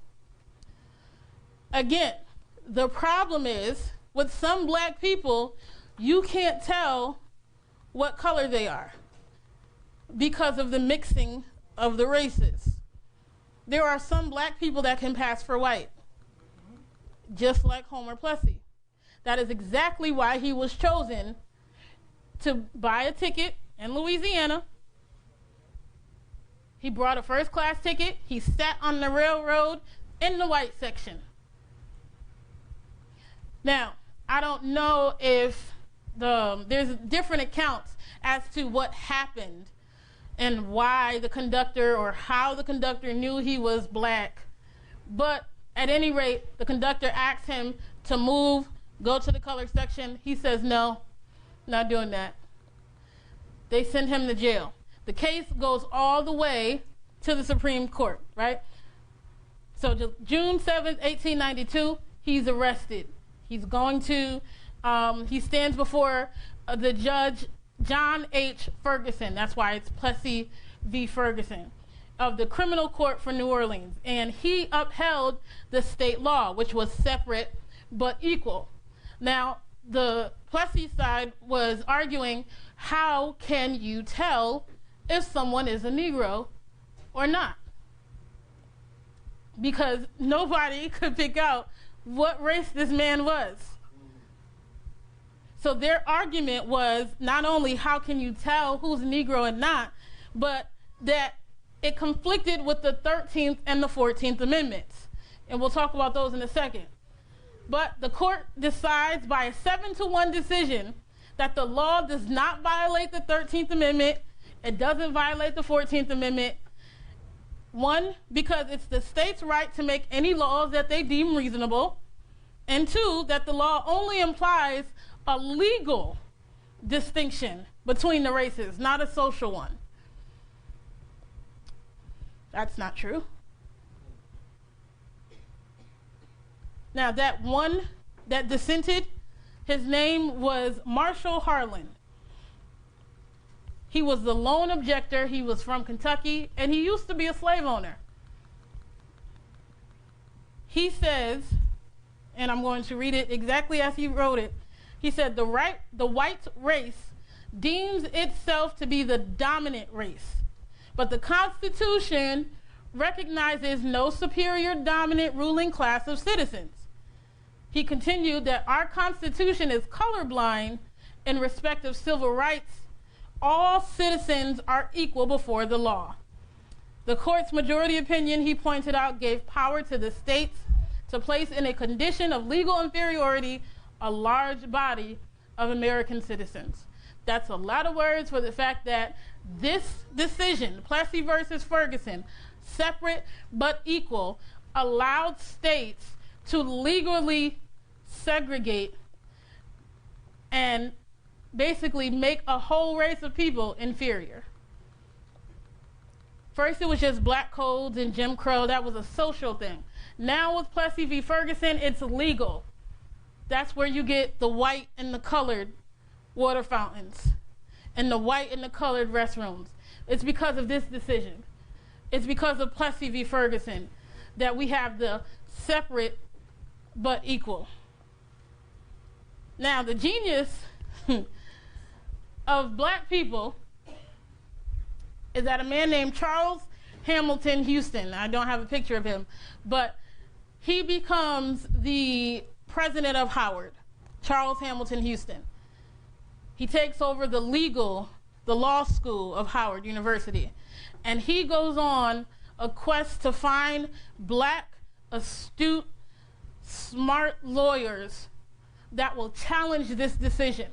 Again, the problem is with some black people, you can't tell what color they are because of the mixing of the races. There are some black people that can pass for white, just like Homer Plessy. That is exactly why he was chosen to buy a ticket in Louisiana. He brought a first-class ticket. He sat on the railroad in the white section. Now, I don't know if there's different accounts as to what happened and why the conductor or how the conductor knew he was black. But at any rate, the conductor asked him to move, go to the color section. He says, no, not doing that. They send him to jail. The case goes all the way to the Supreme Court, right? So June 7th, 1892, he's arrested. He's going to, he stands before the judge, John H. Ferguson. That's why it's Plessy v. Ferguson, of the Criminal Court for New Orleans. And he upheld the state law, which was separate but equal. Now, the Plessy side was arguing, how can you tell if someone is a Negro or not? Because nobody could pick out what race this man was. So their argument was not only how can you tell who's Negro and not, but that it conflicted with the 13th and the 14th Amendments. And we'll talk about those in a second. But the court decides by a 7-1 decision that the law does not violate the 13th Amendment. It doesn't violate the 14th Amendment. One, because it's the state's right to make any laws that they deem reasonable. And two, that the law only implies a legal distinction between the races, not a social one. That's not true. Now, that one that dissented, his name was Marshall Harlan. He was the lone objector. He was from Kentucky, and he used to be a slave owner. He says, and I'm going to read it exactly as he wrote it. He said, the white race deems itself to be the dominant race, but the Constitution recognizes no superior dominant ruling class of citizens. He continued that our Constitution is colorblind in respect of civil rights. All citizens are equal before the law. The court's majority opinion, he pointed out, gave power to the states to place in a condition of legal inferiority a large body of American citizens. That's a lot of words for the fact that this decision, Plessy versus Ferguson, separate but equal, allowed states to legally segregate and basically make a whole race of people inferior. First, it was just black codes and Jim Crow. That was a social thing. Now with Plessy v. Ferguson, it's legal. That's where you get the white and the colored water fountains and the white and the colored restrooms. It's because of this decision. It's because of Plessy v. Ferguson that we have the separate but equal. Now, the genius of black people is that a man named Charles Hamilton Houston, I don't have a picture of him, but he becomes the president of Howard, Charles Hamilton Houston. He takes over the law school of Howard University, and he goes on a quest to find black, astute, smart lawyers that will challenge this decision.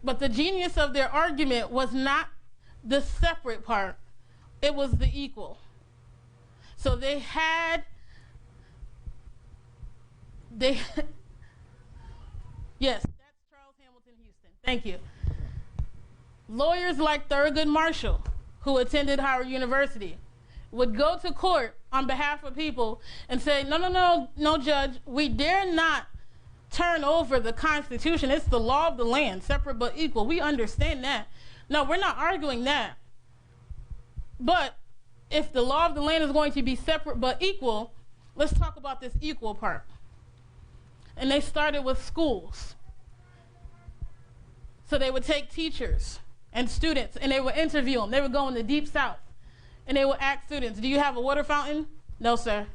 But the genius of their argument was not the separate part, it was the equal. So yes, that's Charles Hamilton Houston. Thank you. Lawyers like Thurgood Marshall, who attended Howard University, would go to court on behalf of people and say, no, judge, we dare not turn over the Constitution. It's the law of the land, separate but equal. We understand that. No, we're not arguing that. But if the law of the land is going to be separate but equal, let's talk about this equal part. And they started with schools. So they would take teachers and students and they would interview them. They would go in the deep south and they would ask students, do you have a water fountain? No, sir.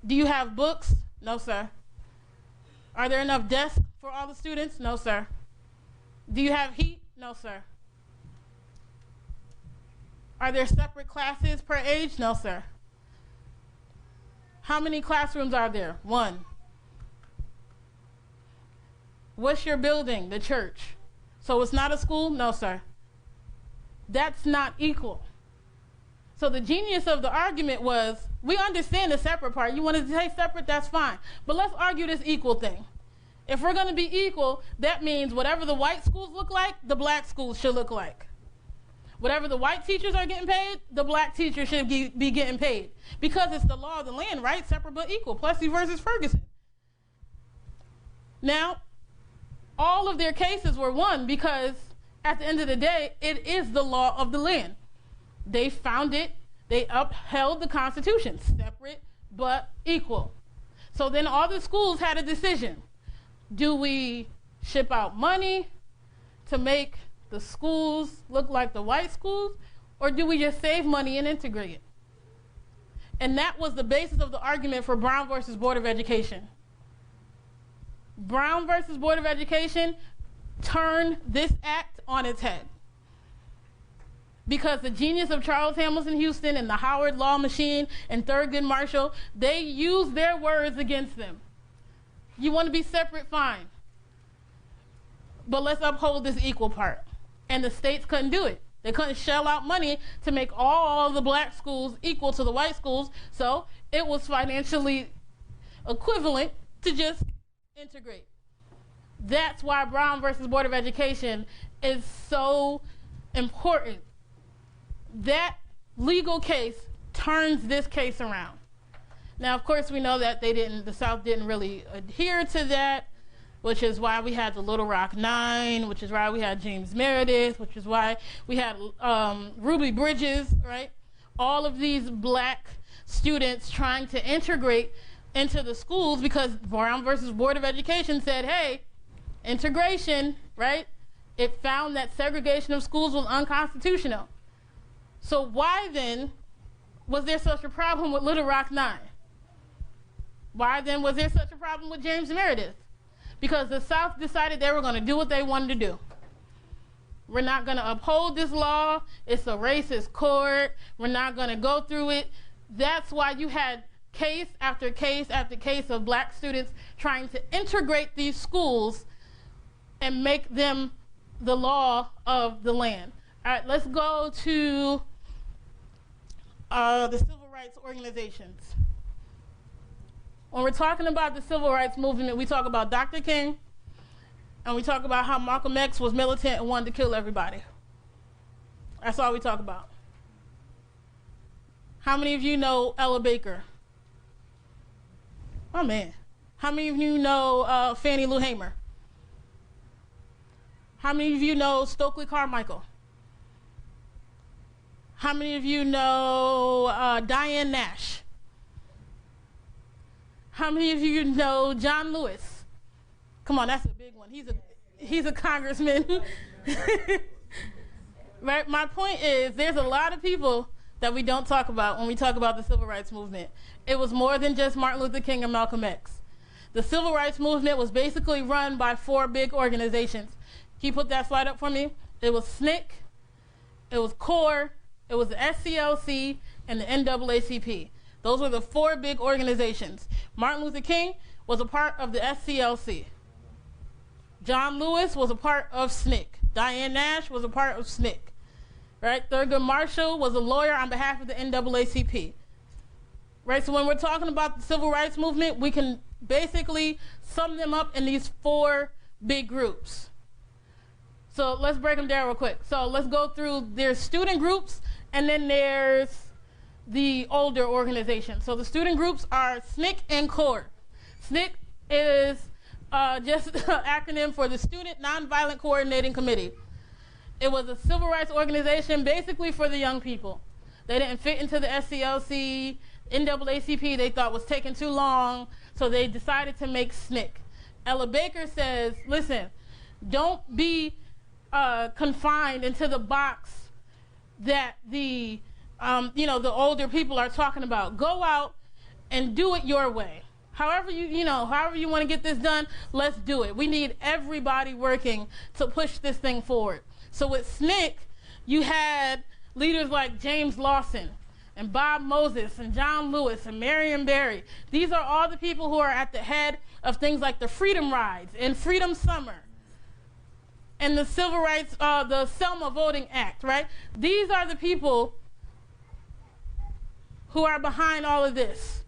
Do you have books? No, sir. Are there enough desks for all the students? No, sir. Do you have heat? No, sir. Are there separate classes per age? No, sir. How many classrooms are there? 1. What's your building? The church. So it's not a school? No, sir. That's not equal. So the genius of the argument was, we understand the separate part. You want to say separate? That's fine. But let's argue this equal thing. If we're going to be equal, that means whatever the white schools look like, the black schools should look like. Whatever the white teachers are getting paid, the black teachers should be getting paid. Because it's the law of the land, right? Separate but equal. Plessy versus Ferguson. Now, all of their cases were won because at the end of the day, it is the law of the land. They found it. They upheld the Constitution. Separate but equal. So then all the schools had a decision. Do we ship out money to make the schools look like the white schools, or do we just save money and integrate it? And that was the basis of the argument for Brown versus Board of Education. Brown versus Board of Education turned this act on its head. Because the genius of Charles Hamilton Houston and the Howard law machine and Thurgood Marshall, they used their words against them. You want to be separate, fine. But let's uphold this equal part. And the states couldn't do it. They couldn't shell out money to make all the black schools equal to the white schools, so it was financially equivalent to just integrate. That's why Brown versus Board of Education is so important. That legal case turns this case around. Now, of course, we know that the South didn't really adhere to that, which is why we had the Little Rock Nine, which is why we had James Meredith, which is why we had Ruby Bridges, right? All of these black students trying to integrate into the schools because Brown versus Board of Education said, hey, integration, right? It found that segregation of schools was unconstitutional. So why then was there such a problem with Little Rock Nine? Why then was there such a problem with James Meredith? Because the South decided they were going to do what they wanted to do. We're not going to uphold this law. It's a racist court. We're not going to go through it. That's why you had case after case after case of black students trying to integrate these schools and make them the law of the land. All right, let's go to the civil rights organizations. When we're talking about the civil rights movement, we talk about Dr. King, and we talk about how Malcolm X was militant and wanted to kill everybody. That's all we talk about. How many of you know Ella Baker? Oh, man. How many of you know Fannie Lou Hamer? How many of you know Stokely Carmichael? How many of you know Diane Nash? How many of you know John Lewis? Come on, that's a big one. He's a congressman. Right? My point is, there's a lot of people that we don't talk about when we talk about the civil rights movement. It was more than just Martin Luther King and Malcolm X. The civil rights movement was basically run by 4 big organizations. Can you put that slide up for me? It was SNCC, it was CORE, it was the SCLC, and the NAACP. Those were the 4 big organizations. Martin Luther King was a part of the SCLC. John Lewis was a part of SNCC. Diane Nash was a part of SNCC. Right? Thurgood Marshall was a lawyer on behalf of the NAACP. Right? So when we're talking about the civil rights movement, we can basically sum them up in these 4 big groups. So let's break them down real quick. So let's go through, there's student groups, and then there's the older organizations. So the student groups are SNCC and CORE. SNCC is just an acronym for the Student Nonviolent Coordinating Committee. It was a civil rights organization basically for the young people. They didn't fit into the SCLC, NAACP they thought was taking too long, so they decided to make SNCC. Ella Baker says, listen, don't be confined into the box that the older people are talking about. Go out and do it your way. However you want to get this done, let's do it. We need everybody working to push this thing forward. So with SNCC, you had leaders like James Lawson and Bob Moses and John Lewis and Marion Barry. These are all the people who are at the head of things like the Freedom Rides and Freedom Summer and the Civil Rights, the Selma Voting Act, right? These are the people who are behind all of this.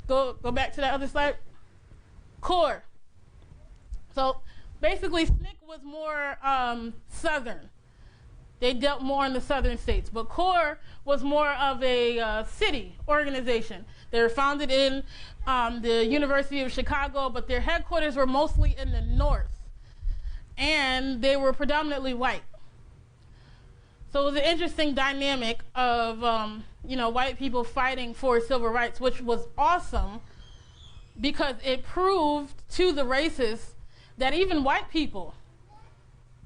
Go back to that other slide. CORE. So basically, SNCC was more southern. They dealt more in the southern states. But CORE was more of a city organization. They were founded in the University of Chicago, but their headquarters were mostly in the north. And they were predominantly white. So it was an interesting dynamic of white people fighting for civil rights, which was awesome because it proved to the racists that even white people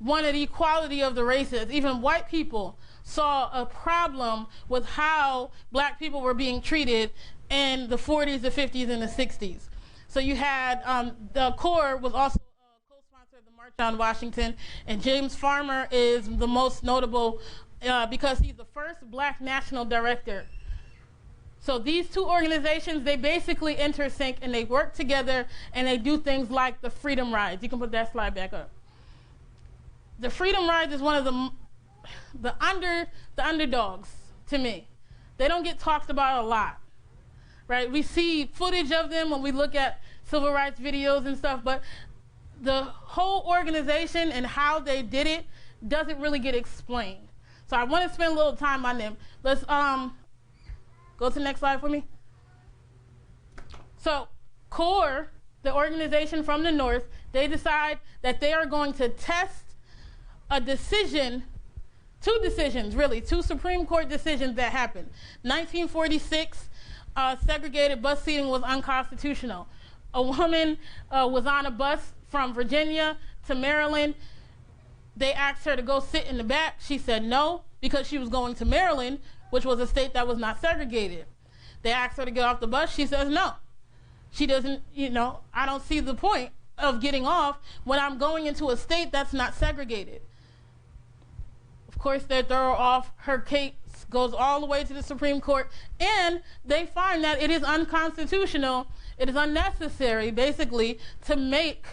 wanted equality of the races. Even white people saw a problem with how black people were being treated in the 40s, the 50s, and the 60s. So you had the CORE was also co-sponsor of the March on Washington, and James Farmer is the most notable because he's the first black national director. So these 2 organizations, they basically intersync and they work together and they do things like the Freedom Rides. You can put that slide back up. The Freedom Rides is one of the underdogs to me. They don't get talked about a lot, right? We see footage of them when we look at civil rights videos and stuff, but the whole organization and how they did it doesn't really get explained. So I want to spend a little time on them. Let's go to the next slide for me. So CORE, the organization from the north, they decide that they are going to test a decision, 2 decisions really, 2 Supreme Court decisions that happened. 1946, segregated bus seating was unconstitutional. A woman was on a bus from Virginia to Maryland. They asked her to go sit in the back. She said no, because she was going to Maryland, which was a state that was not segregated. They asked her to get off the bus. She says no. She doesn't, I don't see the point of getting off when I'm going into a state that's not segregated. Of course, they throw off her case goes all the way to the Supreme Court, and they find that it is unconstitutional, it is unnecessary, basically, to make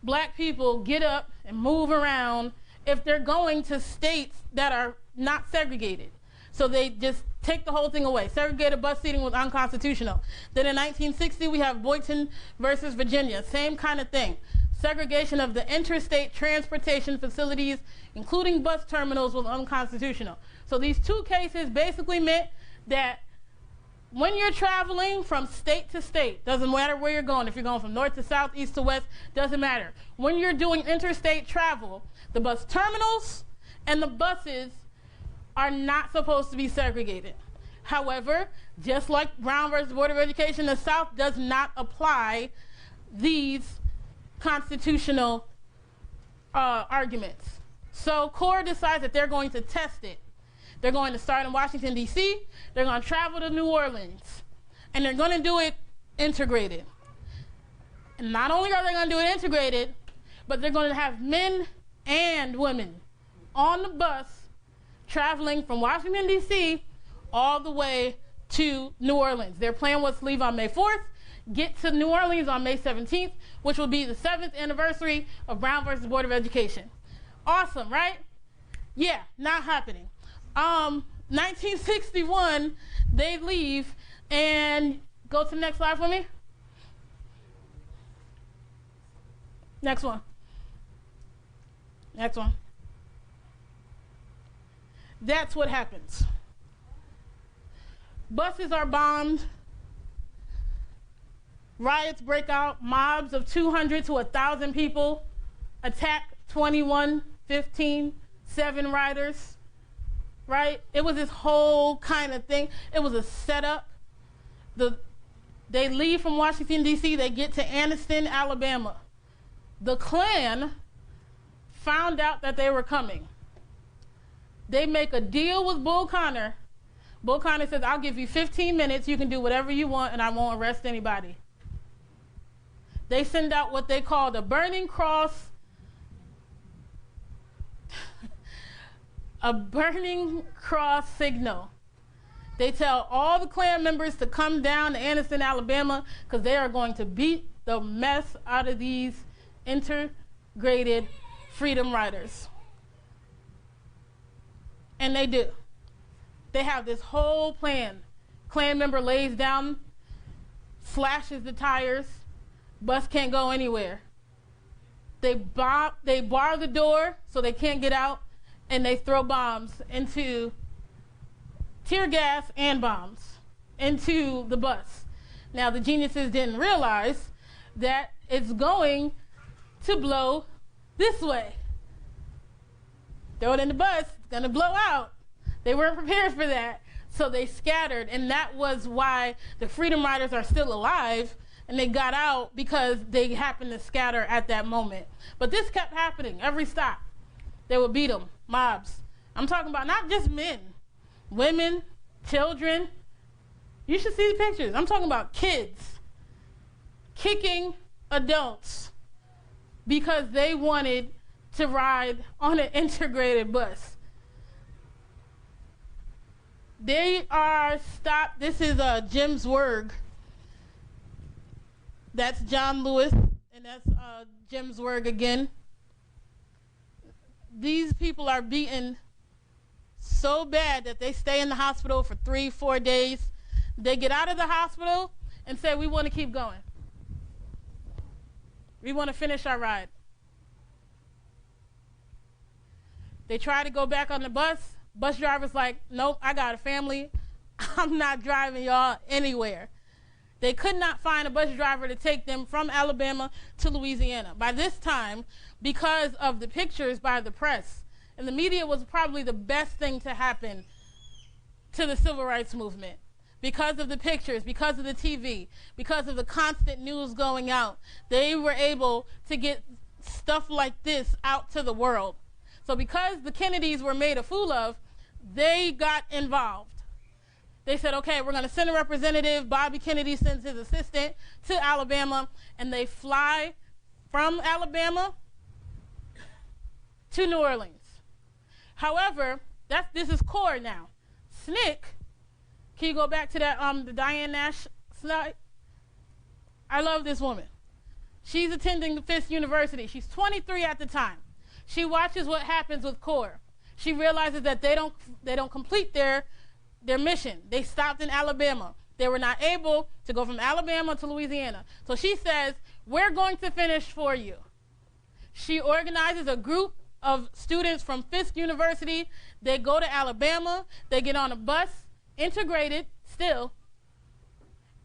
black people get up and move around if they're going to states that are not segregated. So they just take the whole thing away. Segregated bus seating was unconstitutional. Then in 1960, we have Boynton versus Virginia, same kind of thing. Segregation of the interstate transportation facilities, including bus terminals, was unconstitutional. So these two cases basically meant that when you're traveling from state to state, doesn't matter where you're going, if you're going from north to south, east to west, doesn't matter. When you're doing interstate travel, the bus terminals and the buses are not supposed to be segregated. However, just like Brown versus Board of Education, the South does not apply these constitutional arguments. So CORE decides that they're going to test it. They're going to start in Washington, D.C., they're going to travel to New Orleans, and they're going to do it integrated. And not only are they going to do it integrated, but they're going to have men and women on the bus traveling from Washington, D.C. all the way to New Orleans. Their plan was to leave on May 4th, get to New Orleans on May 17th, which will be the 7th anniversary of Brown versus Board of Education. Awesome, right? Yeah, not happening. 1961, they leave, and go to the next slide for me. Next one. Next one. That's what happens. Buses are bombed. Riots break out. Mobs of 200 to 1,000 people attack 21, 15, 7 riders. Right? It was this whole kind of thing. It was a setup. They leave from Washington, D.C. They get to Anniston, Alabama. The Klan found out that they were coming. They make a deal with Bull Connor. Bull Connor says, I'll give you 15 minutes. You can do whatever you want, and I won't arrest anybody. They send out what they call the Burning Cross, a Burning Cross signal. They tell all the Klan members to come down to Anniston, Alabama, because they are going to beat the mess out of these integrated Freedom Riders. And they do. They have this whole plan. Klan member lays down, slashes the tires, bus can't go anywhere. They bar the door so they can't get out, and they throw bombs into, tear gas and bombs, into the bus. Now the geniuses didn't realize that it's going to blow this way. Throw it in the bus, it's gonna blow out. They weren't prepared for that, so they scattered, and that was why the Freedom Riders are still alive, and they got out because they happened to scatter at that moment. But this kept happening every stop. They would beat them, mobs. I'm talking about not just men, women, children. You should see the pictures. I'm talking about kids kicking adults because they wanted to ride on an integrated bus. They are stopped. This is Jim Zwerg. That's John Lewis, and that's Jim Zwerg again. These people are beaten so bad that they stay in the hospital for 3-4 days. They get out of the hospital and say, we want to keep going. We want to finish our ride. They try to go back on the bus. Bus driver's like, nope, I got a family. I'm not driving y'all anywhere. They could not find a bus driver to take them from Alabama to Louisiana. By this time, because of the pictures by the press, and the media was probably the best thing to happen to the civil rights movement. Because of the pictures, because of the TV, because of the constant news going out, they were able to get stuff like this out to the world. So because the Kennedys were made a fool of, they got involved. They said, okay, we're going to send a representative. Bobby Kennedy sends his assistant to Alabama, and they fly from Alabama to New Orleans. However, this is CORE now. SNCC, can you go back to that, the Diane Nash slide? I love this woman. She's attending Fisk University. She's 23 at the time. She watches what happens with CORE. She realizes that they don't complete their mission. They stopped in Alabama. They were not able to go from Alabama to Louisiana. So she says, we're going to finish for you. She organizes a group of students from Fisk University. They go to Alabama. They get on a bus, integrated still,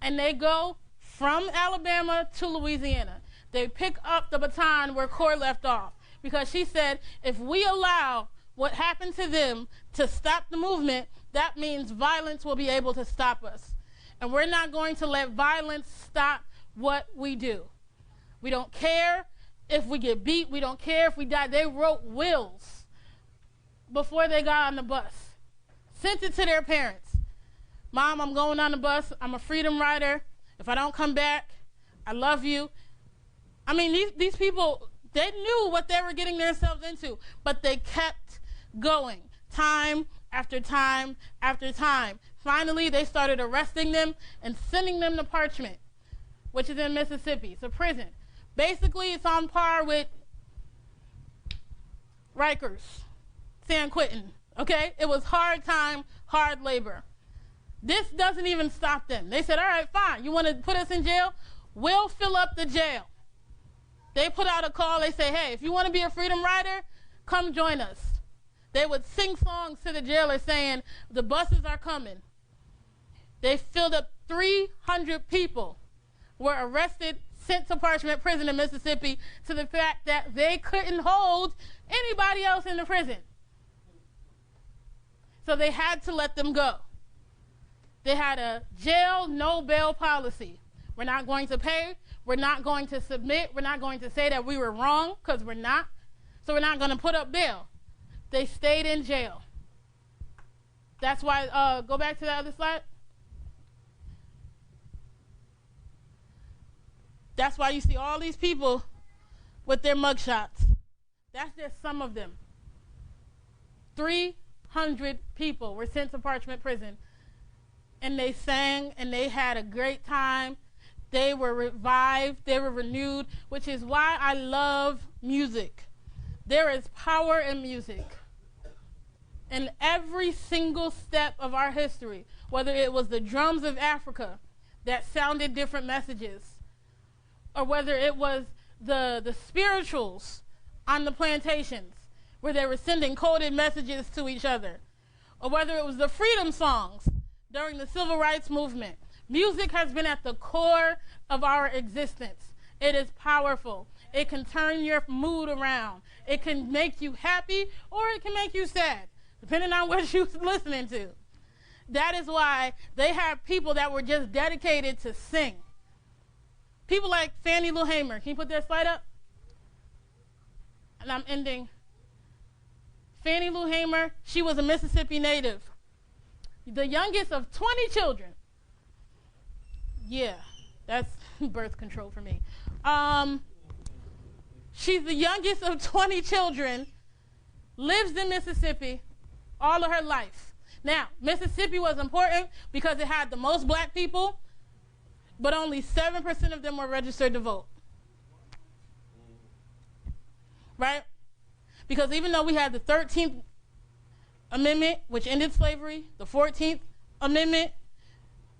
and they go from Alabama to Louisiana. They pick up the baton where CORE left off, because she said, if we allow what happened to them to stop the movement, that means violence will be able to stop us. And we're not going to let violence stop what we do. We don't care if we get beat. We don't care if we die. They wrote wills before they got on the bus, sent it to their parents. Mom, I'm going on the bus. I'm a freedom rider. If I don't come back, I love you. I mean, these people, they knew what they were getting themselves into, but they kept going time after time after time. Finally, they started arresting them and sending them to Parchment, which is in Mississippi. It's a prison. Basically, it's on par with Rikers, San Quentin, okay? It was hard time, hard labor. This doesn't even stop them. They said, all right, fine. You want to put us in jail? We'll fill up the jail. They put out a call. They say, hey, if you want to be a freedom rider, come join us. They would sing songs to the jailer saying, the buses are coming. They filled up 300 people, were arrested, sent to Parchment Prison in Mississippi, to the fact that they couldn't hold anybody else in the prison. So they had to let them go. They had a jail, no bail policy. We're not going to pay. We're not going to submit. We're not going to say that we were wrong, because we're not. So we're not going to put up bail. They stayed in jail. That's why, go back to the other slide. That's why you see all these people with their mugshots. That's just some of them. 300 people were sent to Parchment Prison, and they sang, and they had a great time. They were revived. They were renewed, which is why I love music. There is power in music. In every single step of our history, whether it was the drums of Africa that sounded different messages, or whether it was the spirituals on the plantations where they were sending coded messages to each other, or whether it was the freedom songs during the civil rights movement. Music has been at the core of our existence. It is powerful. It can turn your mood around. It can make you happy, or it can make you sad, depending on what you're listening to. That is why they have people that were just dedicated to sing. People like Fannie Lou Hamer. Can you put that slide up? And I'm ending. Fannie Lou Hamer, she was a Mississippi native. The youngest of 20 children. Yeah, that's birth control for me. She's the youngest of 20 children, lives in Mississippi all of her life. Now, Mississippi was important because it had the most black people, but only 7% of them were registered to vote. Right? Because even though we had the 13th Amendment, which ended slavery, the 14th Amendment,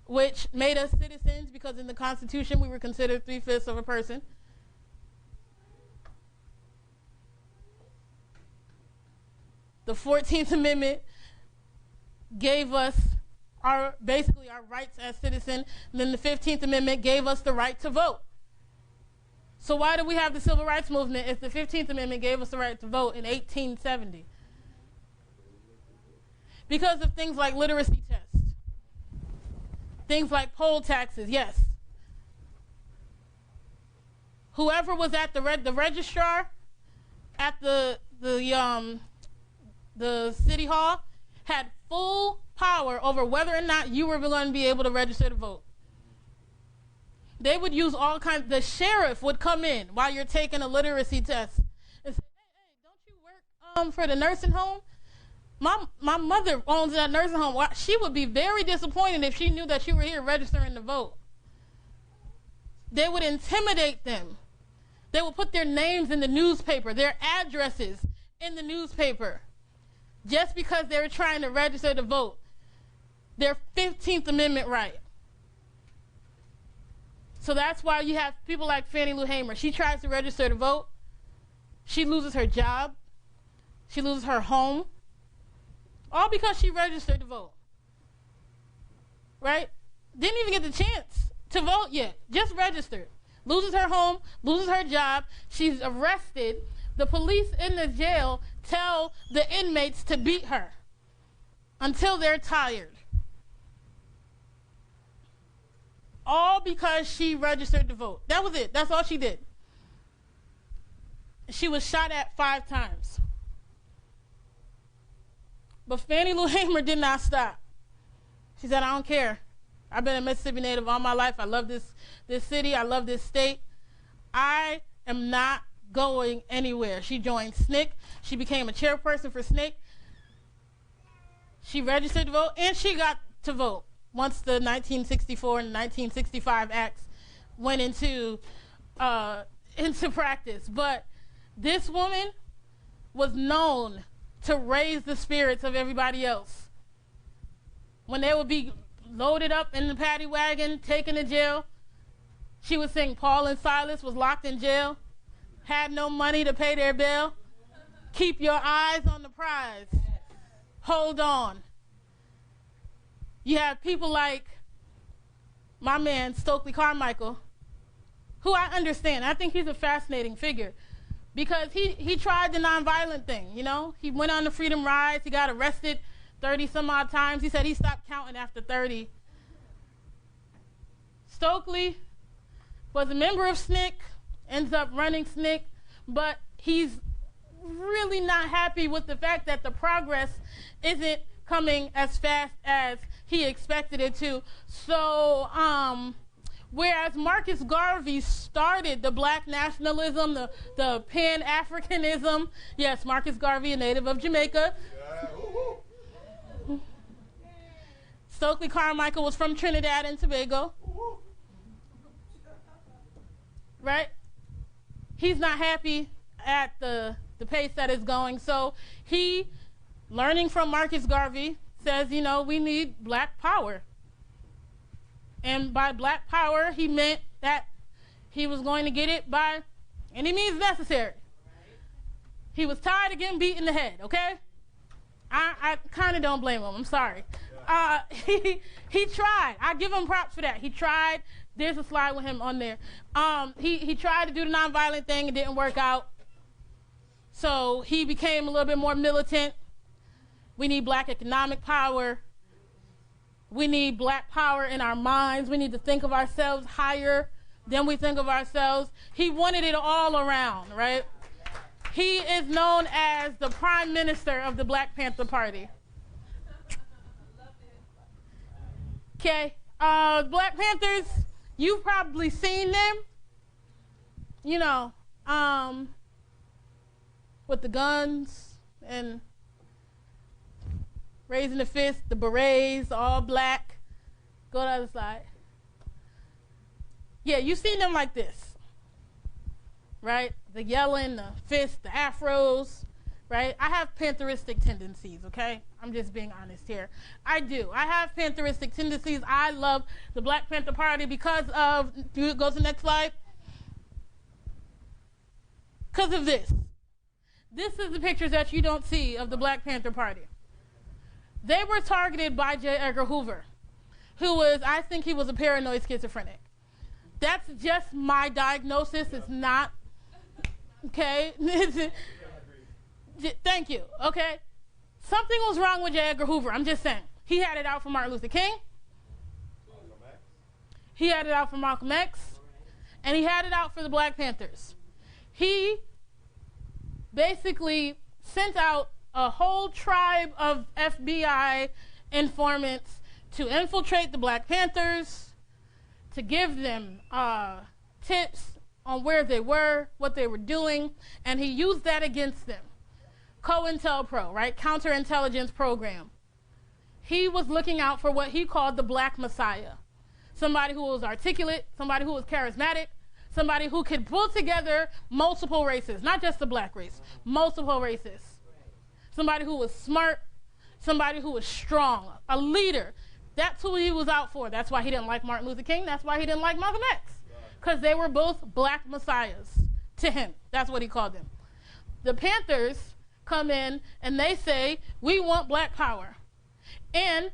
which made us citizens because in the Constitution we were considered 3/5 of a person. The 14th Amendment gave us basically our rights as citizens, and then the 15th Amendment gave us the right to vote. So why do we have the Civil Rights Movement if the 15th Amendment gave us the right to vote in 1870? Because of things like literacy tests, things like poll taxes, yes. Whoever was at the registrar at the city hall had full power over whether or not you were going to be able to register to vote. They would use all kinds. The sheriff would come in while you're taking a literacy test and say, hey, don't you work for the nursing home? My mother owns that nursing home. She would be very disappointed if she knew that you were here registering to vote. They would intimidate them. They would put their names in the newspaper, their addresses in the newspaper, just because they were trying to register to vote. Their 15th Amendment right. So that's why you have people like Fannie Lou Hamer. She tries to register to vote. She loses her job. She loses her home. All because she registered to vote. Right? Didn't even get the chance to vote yet. Just registered. Loses her home, loses her job. She's arrested. The police in the jail tell the inmates to beat her until they're tired. All because she registered to vote. That was it. That's all she did. She was shot at 5 times. But Fannie Lou Hamer did not stop. She said, I don't care. I've been a Mississippi native all my life. I love this city. I love this state. I am not going anywhere. She joined SNCC. She became a chairperson for SNCC. She registered to vote, and she got to vote once the 1964 and 1965 acts went into practice. But this woman was known to raise the spirits of everybody else. When they would be loaded up in the paddy wagon, taken to jail, she would sing Paul and Silas was locked in jail, had no money to pay their bill. Keep your eyes on the prize. Hold on. You have people like my man, Stokely Carmichael, who I understand. I think he's a fascinating figure because he tried the nonviolent thing, you know? He went on the Freedom Rides. He got arrested 30 some odd times. He said he stopped counting after 30. Stokely was a member of SNCC, ends up running SNCC, but he's really not happy with the fact that the progress isn't coming as fast as he expected it to. So, whereas Marcus Garvey started the black nationalism, the Pan-Africanism, yes, Marcus Garvey, a native of Jamaica. Stokely Carmichael was from Trinidad and Tobago. Right? He's not happy at the pace that it's going. So he, learning from Marcus Garvey, says, you know, we need black power. And by black power, he meant that he was going to get it by any means necessary. He was tired of getting beat in the head, okay? I kind of don't blame him. I'm sorry. He tried. I give him props for that. He tried. There's a slide with him on there. He tried to do the nonviolent thing. It didn't work out. So he became a little bit more militant. We need black economic power. We need black power in our minds. We need to think of ourselves higher than we think of ourselves. He wanted it all around, right? He is known as the Prime Minister of the Black Panther Party. Okay, Black Panthers, you've probably seen them, you know, with the guns and raising the fist, the berets, all black. Go to the other side. Yeah, you've seen them like this, right? The yelling, the fist, the afros, right? I have Pantheristic tendencies, okay? I'm just being honest here. I do. I have Pantheristic tendencies. I love the Black Panther Party because of, go to the next slide. Because of this. This is the pictures that you don't see of the Black Panther Party. They were targeted by J. Edgar Hoover, who was, I think he was a paranoid schizophrenic. That's just my diagnosis. It's not, okay? Thank you, okay? Something was wrong with J. Edgar Hoover, I'm just saying. He had it out for Martin Luther King. He had it out for Malcolm X. And he had it out for the Black Panthers. He basically sent out a whole tribe of FBI informants to infiltrate the Black Panthers, to give them tips on where they were, what they were doing, and he used that against them. COINTELPRO, right? Counterintelligence Program. He was looking out for what he called the Black Messiah. Somebody who was articulate, somebody who was charismatic, somebody who could pull together multiple races, not just the black race, multiple races. Somebody who was smart, somebody who was strong, a leader. That's who he was out for. That's why he didn't like Martin Luther King. That's why he didn't like Malcolm X. Because they were both black messiahs to him. That's what he called them. The Panthers come in and they say, we want black power. And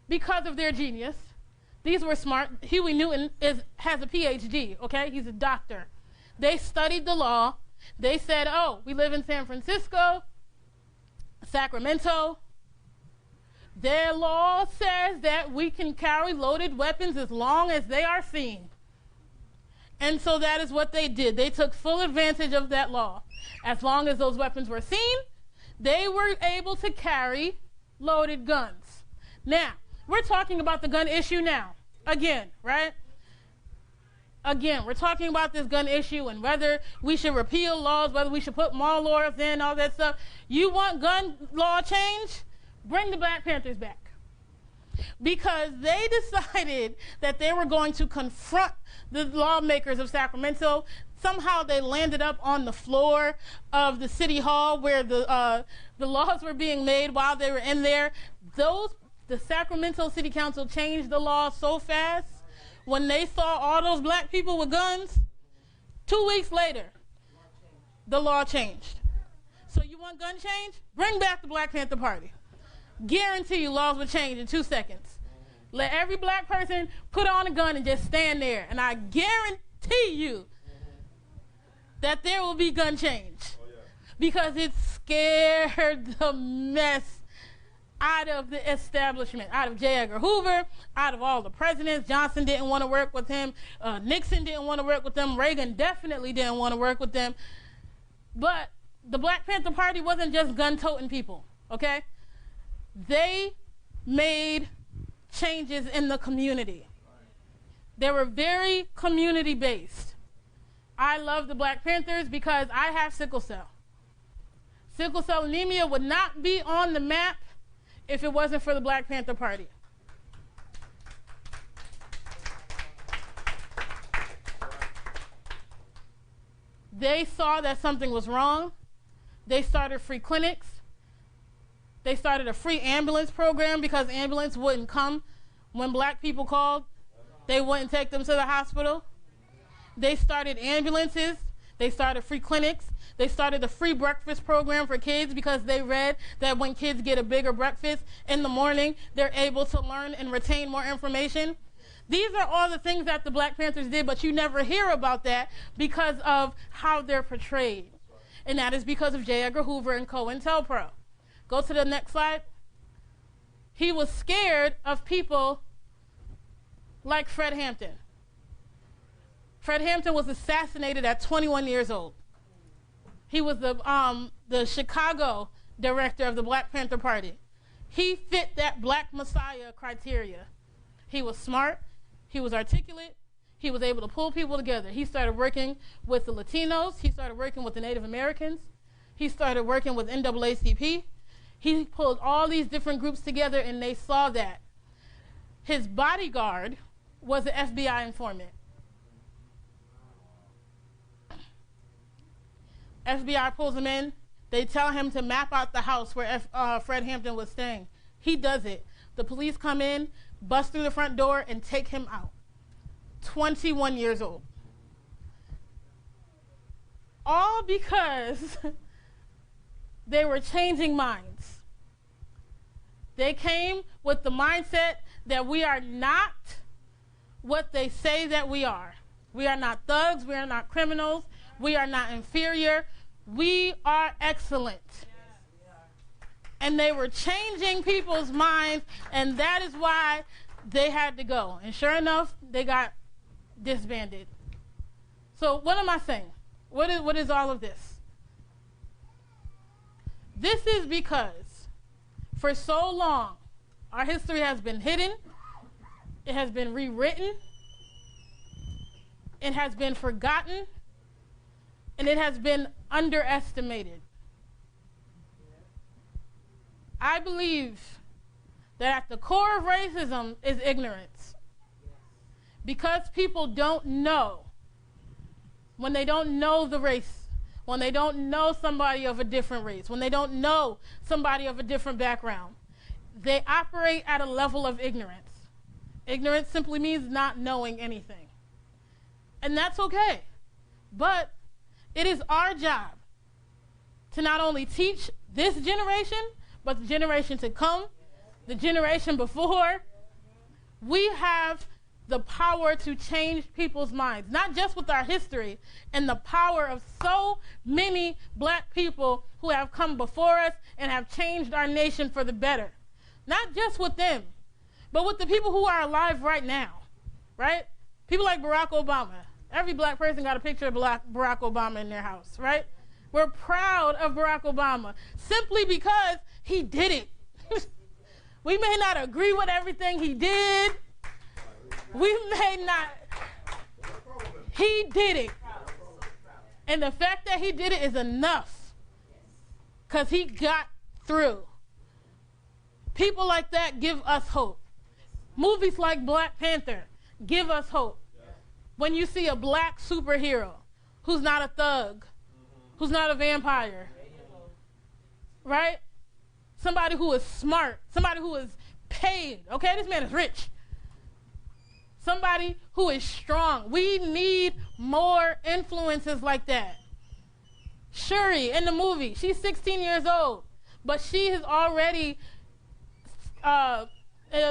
because of their genius, these were smart. Huey Newton has a PhD, okay? He's a doctor. They studied the law. They said, oh, we live in San Francisco, Sacramento. Their law says that we can carry loaded weapons as long as they are seen. And so that is what they did. They took full advantage of that law. As long as those weapons were seen, they were able to carry loaded guns. Now, we're talking about the gun issue now. Again, right? Again, we're talking about this gun issue and whether we should repeal laws, whether we should put more laws in, all that stuff. You want gun law change? Bring the Black Panthers back. Because they decided that they were going to confront the lawmakers of Sacramento. Somehow they landed up on the floor of the city hall where the laws were being made while they were in there. The Sacramento City Council changed the law so fast when they saw all those black people with guns. 2 weeks later, the law changed. So you want gun change? Bring back the Black Panther Party. Guarantee you laws will change in 2 seconds. Let every black person put on a gun and just stand there. And I guarantee you that there will be gun change. Because it scared the mess out of the establishment, out of J. Edgar Hoover, out of all the presidents. Johnson didn't want to work with him. Nixon didn't want to work with them. Reagan definitely didn't want to work with them. But the Black Panther Party wasn't just gun-toting people, okay? They made changes in the community. They were very community-based. I love the Black Panthers because I have sickle cell. Sickle cell anemia would not be on the map if it wasn't for the Black Panther Party. They saw that something was wrong. They started free clinics. They started a free ambulance program because ambulance wouldn't come when black people called. They wouldn't take them to the hospital. They started ambulances. They started free clinics. They started a free breakfast program for kids because they read that when kids get a bigger breakfast in the morning, they're able to learn and retain more information. These are all the things that the Black Panthers did, but you never hear about that because of how they're portrayed. And that is because of J. Edgar Hoover and COINTELPRO. Go to the next slide. He was scared of people like Fred Hampton. Fred Hampton was assassinated at 21 years old. He was the Chicago director of the Black Panther Party. He fit that Black Messiah criteria. He was smart. He was articulate. He was able to pull people together. He started working with the Latinos. He started working with the Native Americans. He started working with NAACP. He pulled all these different groups together, and they saw that. His bodyguard was an FBI informant. FBI pulls him in. They tell him to map out the house where Fred Hampton was staying. He does it. The police come in, bust through the front door, and take him out. 21 years old. All because they were changing minds. They came with the mindset that we are not what they say that we are. We are not thugs. We are not criminals. We are not inferior. We are excellent. And they were changing people's minds, and that is why they had to go. And sure enough, they got disbanded. So what am I saying? What is all of this? This is because for so long, our history has been hidden. It has been rewritten. It has been forgotten. And it has been underestimated. I believe that at the core of racism is ignorance. Because people don't know, when they don't know the race, when they don't know somebody of a different race, when they don't know somebody of a different background, they operate at a level of ignorance. Ignorance simply means not knowing anything. And that's okay. But it is our job to not only teach this generation, but the generation to come, the generation before. We have the power to change people's minds, not just with our history and the power of so many black people who have come before us and have changed our nation for the better. Not just with them, but with the people who are alive right now, right? People like Barack Obama. Every black person got a picture of Barack Obama in their house, right? We're proud of Barack Obama simply because he did it. We may not agree with everything he did. We may not. He did it. And the fact that he did it is enough, because he got through. People like that give us hope. Movies like Black Panther give us hope. When you see a black superhero who's not a thug, who's not a vampire, right? Somebody who is smart, somebody who is paid. Okay, this man is rich. Somebody who is strong. We need more influences like that. Shuri in the movie, she's 16 years old, but she has already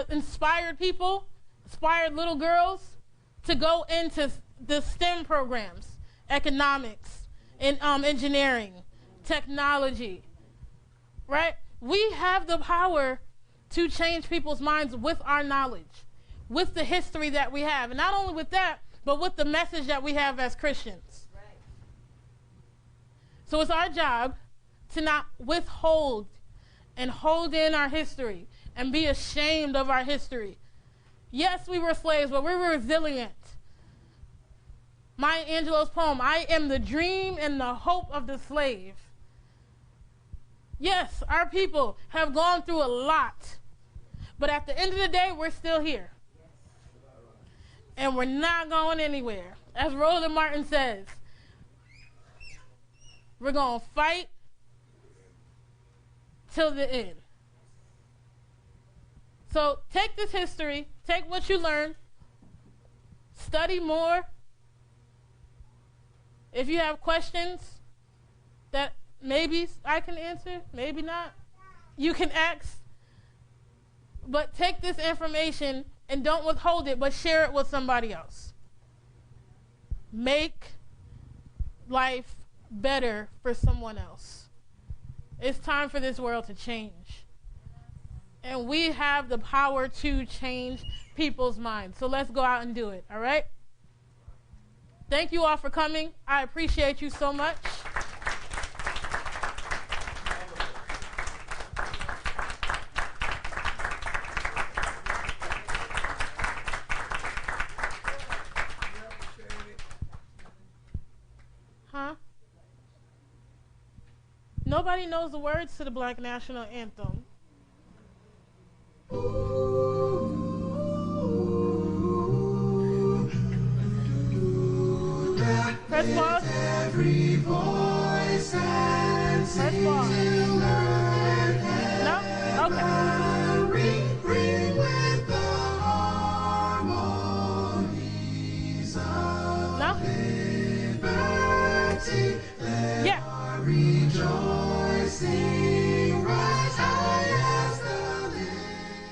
inspired people, inspired little girls to go into the STEM programs, economics, and engineering, technology, right? We have the power to change people's minds with our knowledge, with the history that we have. And not only with that, but with the message that we have as Christians. Right. So it's our job to not withhold and hold in our history and be ashamed of our history. Yes, we were slaves, but we were resilient. Maya Angelou's poem, I am the dream and the hope of the slave. Yes, our people have gone through a lot, but at the end of the day, we're still here. And we're not going anywhere. As Roland Martin says, we're going to fight till the end. So take this history, take what you learned, study more. If you have questions that maybe I can answer, maybe not, you can ask. But take this information and don't withhold it, but share it with somebody else. Make life better for someone else. It's time for this world to change. And we have the power to change people's minds. So let's go out and do it, all right? Thank you all for coming. I appreciate you so much. Huh? Nobody knows the words to the Black National Anthem. Press pause. Every voice and press pause. No? Okay. Ring with the harmonies of liberty. Yeah. Rejoicing, rise high as the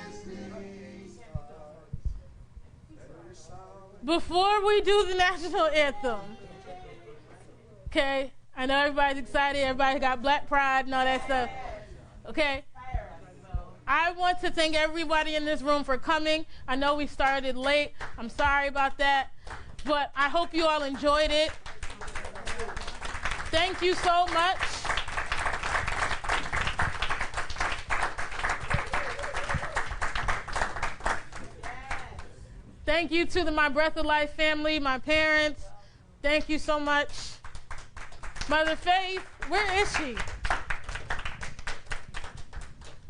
listening stars. Before we do the national anthem, okay, I know everybody's excited, everybody got black pride and all that stuff, okay? I want to thank everybody in this room for coming. I know we started late. I'm sorry about that, but I hope you all enjoyed it. Thank you so much. Thank you to the My Breath of Life family, my parents. Thank you so much. Mother Faith, where is she?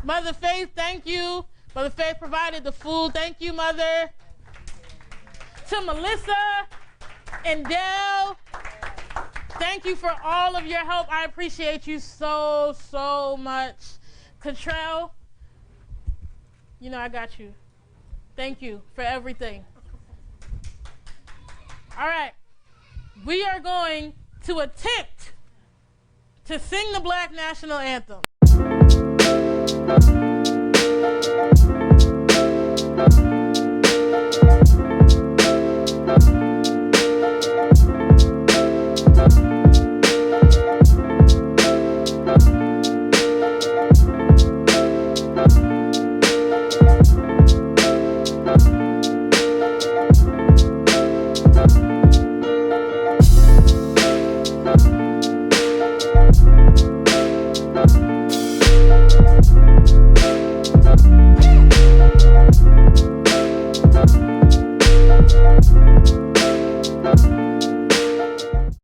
Mother Faith, thank you. Mother Faith provided the food. Thank you, Mother. To Melissa and Dell, thank you for all of your help. I appreciate you so, so much. Cottrell, you know I got you. Thank you for everything. All right. We are going to attempt to sing the Black National Anthem.